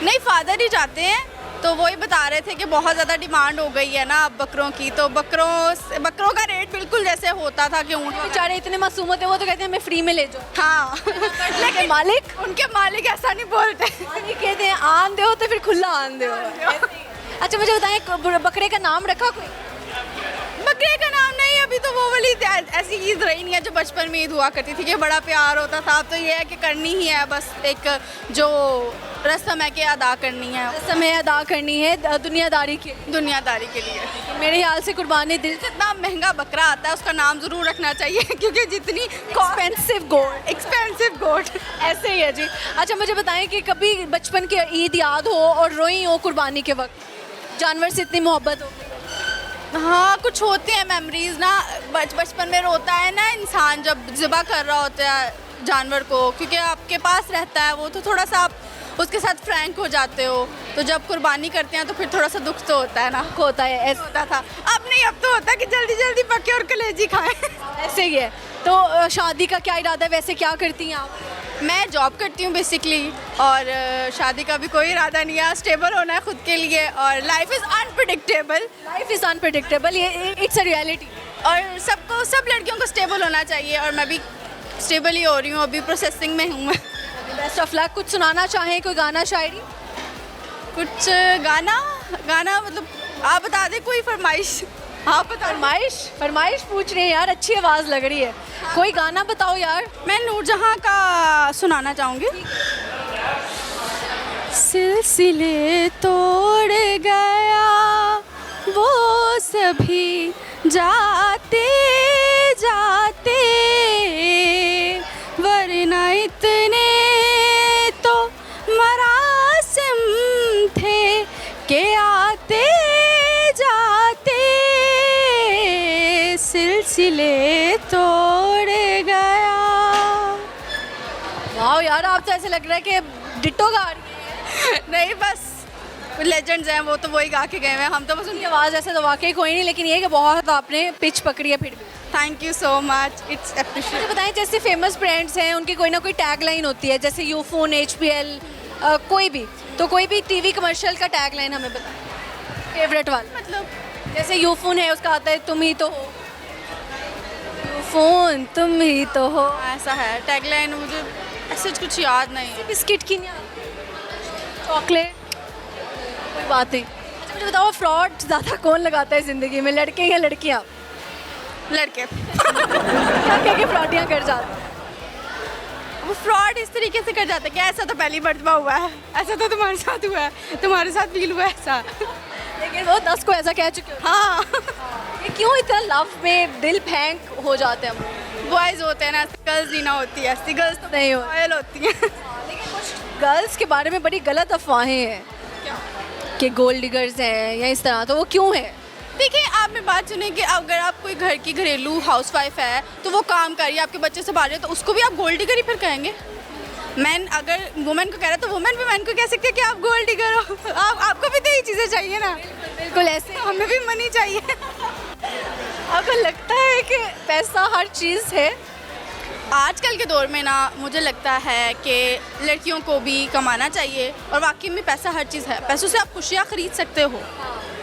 Speaker 11: नहीं, फादर ही जाते हैं, तो वही बता रहे थे कि बहुत ज़्यादा डिमांड हो गई है ना अब बकरों की, तो बकरों का रेट बिल्कुल जैसे होता था कि ऊँट
Speaker 1: बेचारे इतने मासूम होते हैं, वो तो कहते हैं हमें फ्री में ले जाओ।
Speaker 11: हाँ।
Speaker 1: लेकिन
Speaker 11: उनके मालिक ऐसा नहीं बोलते।
Speaker 1: मालिक कहते हैं आन दो तो फिर खुला आन दो। अच्छा मुझे बताएं, बकरे का नाम रखा कोई?
Speaker 11: बकरे का नाम नहीं, अभी तो वो वाली ऐसी ईद रही नहीं है जो बचपन में ईद हुआ करती थी कि बड़ा प्यार होता था। अब तो ये है कि करनी ही है, बस एक जो रस्म है कि अदा करनी है।
Speaker 1: रस्म है, अदा करनी है दुनियादारी के
Speaker 11: लिए।
Speaker 1: मेरे ख्याल से कुर्बानी दिल से
Speaker 11: इतना महंगा बकरा आता है, उसका नाम ज़रूर रखना चाहिए क्योंकि जितनी एक्सपेंसिव गोट
Speaker 1: ऐसे ही है जी। अच्छा मुझे बताएं कि कभी बचपन की ईद याद हो और रोई हो कुर्बानी के वक्त? जानवर से इतनी मोहब्बत हो?
Speaker 11: हाँ, कुछ होती हैं मेमोरीज ना। बचपन में रोता है ना इंसान जब ज़िबा कर रहा होता है जानवर को, क्योंकि आपके पास रहता है वो, तो थोड़ा सा आप उसके साथ फ्रैंक हो जाते हो। तो जब कुर्बानी करते हैं तो फिर थोड़ा सा दुख तो होता है ना।
Speaker 1: होता है, ऐसा
Speaker 11: होता था। अब नहीं, अब तो होता है कि जल्दी जल्दी पके और कलेजी खाएं।
Speaker 1: ऐसे ही है। तो शादी का क्या इरादा है वैसे, क्या करती हैं आप?
Speaker 11: मैं जॉब करती हूँ बेसिकली, और शादी का भी कोई इरादा नहीं है, स्टेबल होना है खुद के लिए, और लाइफ इज़ अनप्रिडिक्टेबल, ये इट्स अ रियलिटी, और सब लड़कियों को स्टेबल होना चाहिए, और मैं भी स्टेबल ही हो रही हूँ, अभी प्रोसेसिंग में हूँ मैं।
Speaker 1: Best of luck. कुछ सुनाना चाहें, कोई गाना शायरी?
Speaker 11: कुछ गाना मतलब आप बता दें, कोई फरमाइश? हाँ
Speaker 1: फरमाइश पूछ रहे हैं यार, अच्छी आवाज़ लग रही है, कोई गाना बताओ यार।
Speaker 11: मैं नूरजहां का सुनाना चाहूँगी। सिलसिले तोड़ गया वो सभी जाते जाते, वरना इतने तो मरासिम थे के आते जाते सिलसिले तोड़ गया।
Speaker 1: वाह यार, आप तो ऐसे लग रहा है कि डिट्टो गा रही है।
Speaker 11: नहीं, बस लेजेंड्स हैं, वो तो वही गा के गए हैं, हम तो बस
Speaker 1: उनकी आवाज़ ऐसे तो वाकई कोई नहीं, लेकिन ये कि बहुत आपने पिच पकड़ी है फिर भी।
Speaker 11: Thank you so much, it's appreciate.
Speaker 1: मुझे बताएं, जैसे फेमस ब्रांड्स हैं उनकी कोई ना कोई टैग लाइन होती है, जैसे यूफोन, HPL, कोई भी, तो कोई भी टीवी कमर्शियल का टैग लाइन हमें बताएं, फेवरेट वाला।
Speaker 11: मतलब
Speaker 1: जैसे यूफोन है, उसका आता है तुम ही तो हो, यूफोन तुम ही तो हो,
Speaker 11: ऐसा है टैगलाइन, मुझे ऐसे कुछ याद नहीं है।
Speaker 1: बिस्किट की नहीं, चॉकलेट, कोई बात नहीं। अच्छा मुझे बताओ, फ्रॉड ज़्यादा कौन लगाता है ज़िंदगी में, लड़के या लड़कियाँ?
Speaker 11: लड़के।
Speaker 1: क्या क्या फ्रॉडियाँ कर जाते हैं?
Speaker 11: वो फ्रॉड इस तरीके से कर जाते हैं कि ऐसा तो पहली मर्तबा हुआ है, ऐसा तो तुम्हारे साथ हुआ है, तुम्हारे साथ फील हुआ है ऐसा,
Speaker 1: लेकिन वो 10 को ऐसा कह चुके हो।
Speaker 11: हाँ।
Speaker 1: ये क्यों इतना लव में दिल फेंक हो जाते हैं हम?
Speaker 11: बॉयज़ होते हैं ना, गर्ल्स नहीं ना होती है, ऐसी गर्ल्स तो
Speaker 1: नहीं
Speaker 11: रॉयल होती हैं।
Speaker 1: लेकिन कुछ गर्ल्स के बारे में बड़ी गलत अफवाहें हैं कि गोल्ड डिगर्स हैं या इस तरह, तो वो क्यों है?
Speaker 11: देखिए, आप में बात सुने कि अगर आप कोई घर की घरेलू हाउसवाइफ है तो वो काम कर रही है, आपके बच्चे संभाल रही है, तो उसको भी आप गोल्ड डिगर ही फिर कहेंगे? मैन अगर वुमेन को कह रहा है तो वुमेन भी मैन को कह सकते हैं कि आप गोल्ड डिगर हो। आपको भी तो यही चीज़ें चाहिए ना।
Speaker 1: बिल्कुल ऐसे,
Speaker 11: हमें भी मनी चाहिए।
Speaker 1: आपको लगता है कि पैसा हर चीज़ है?
Speaker 11: आजकल के दौर में ना मुझे लगता है कि लड़कियों को भी कमाना चाहिए, और वाकई में पैसा हर चीज़ है, पैसों से आप खुशियाँ खरीद सकते हो।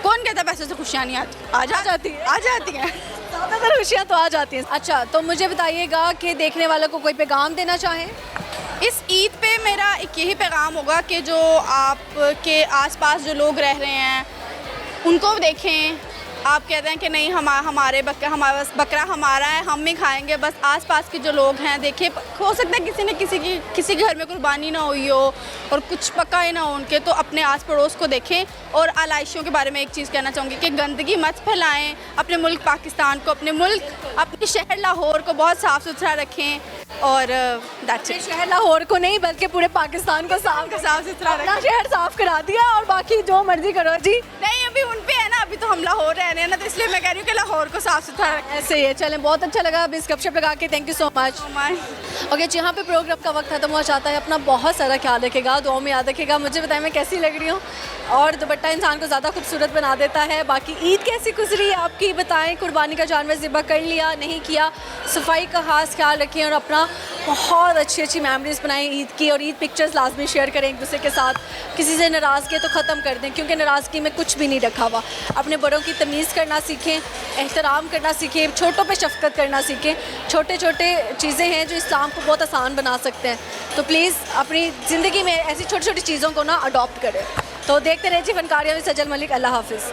Speaker 11: कौन कहता है पैसों से खुशियाँ नहीं आती? आ जाती हैं।
Speaker 1: ज़्यादातर खुशियाँ तो आ जाती हैं। अच्छा, तो मुझे बताइएगा कि देखने वालों को कोई पैगाम देना चाहें?
Speaker 11: इस ईद पे मेरा एक यही पैगाम होगा कि जो आपके आसपास जो लोग रह रहे हैं उनको देखें। आप कहते हैं कि नहीं, हमारे बकरा हमारा है, हम ही खाएंगे, बस आसपास के जो लोग हैं देखिए, हो सकता है किसी न किसी के घर में कुर्बानी ना हुई हो और कुछ पका ही ना हो उनके, तो अपने आस पड़ोस को देखें। और आलाइशियों के बारे में एक चीज़ कहना चाहूँगी कि गंदगी मत फैलाएं, अपने मुल्क पाकिस्तान को, अपने शहर लाहौर को बहुत साफ़ सुथरा रखें, और दैट्स इट।
Speaker 1: शहर लाहौर को नहीं बल्कि पूरे पाकिस्तान को साफ सुथरा रखना, शहर साफ करा दिया और बाकी जो मर्जी करो जी।
Speaker 11: नहीं, अभी उन पे है ना, अभी तो हम लाहौर रह रहे हैं ना, तो इसलिए मैं कह रही हूँ कि लाहौर को साफ सुथरा रखें।
Speaker 1: ऐसे ही है। चलें, बहुत अच्छा लगा अभी इस गपशप लगा के, thank you so much. Okay, जहाँ पे प्रोग्राम का वक्त खत्म हुआ चाहता है, अपना बहुत सारा ख्याल रखेगा, दुआ में याद रखेगा। मुझे बताएं मैं कैसी लग रही हूँ, और दुपट्टा इंसान को ज़्यादा खूबसूरत बना देता है। बाकी ईद कैसी गुजरी आपकी बताएं, कुर्बानी का जानवर ज़िबा कर लिया नहीं किया, सफाई का खास ख्याल रखें, और अपना बहुत अच्छी मेमोरीज बनाएं ईद की, और ईद पिक्चर्स लाजमी शेयर करें एक दूसरे के साथ। किसी से नाराज़गी तो ख़त्म कर दें, क्योंकि नाराज़गी में कुछ भी नहीं रखा हुआ। अपने बड़ों की तमीज़ करना सीखें, एहतराम करना सीखें, छोटों पे शफ़क़त करना सीखें। छोटे छोटे चीज़ें हैं जो इस्लाम को बहुत आसान बना सकते हैं, तो प्लीज़ अपनी ज़िंदगी में ऐसी छोटी छोटी चीज़ों को ना अडॉप्ट करें। तो देखते रहिए फनकारियाँ विद सजल मलिक। अल्लाह हाफिज़।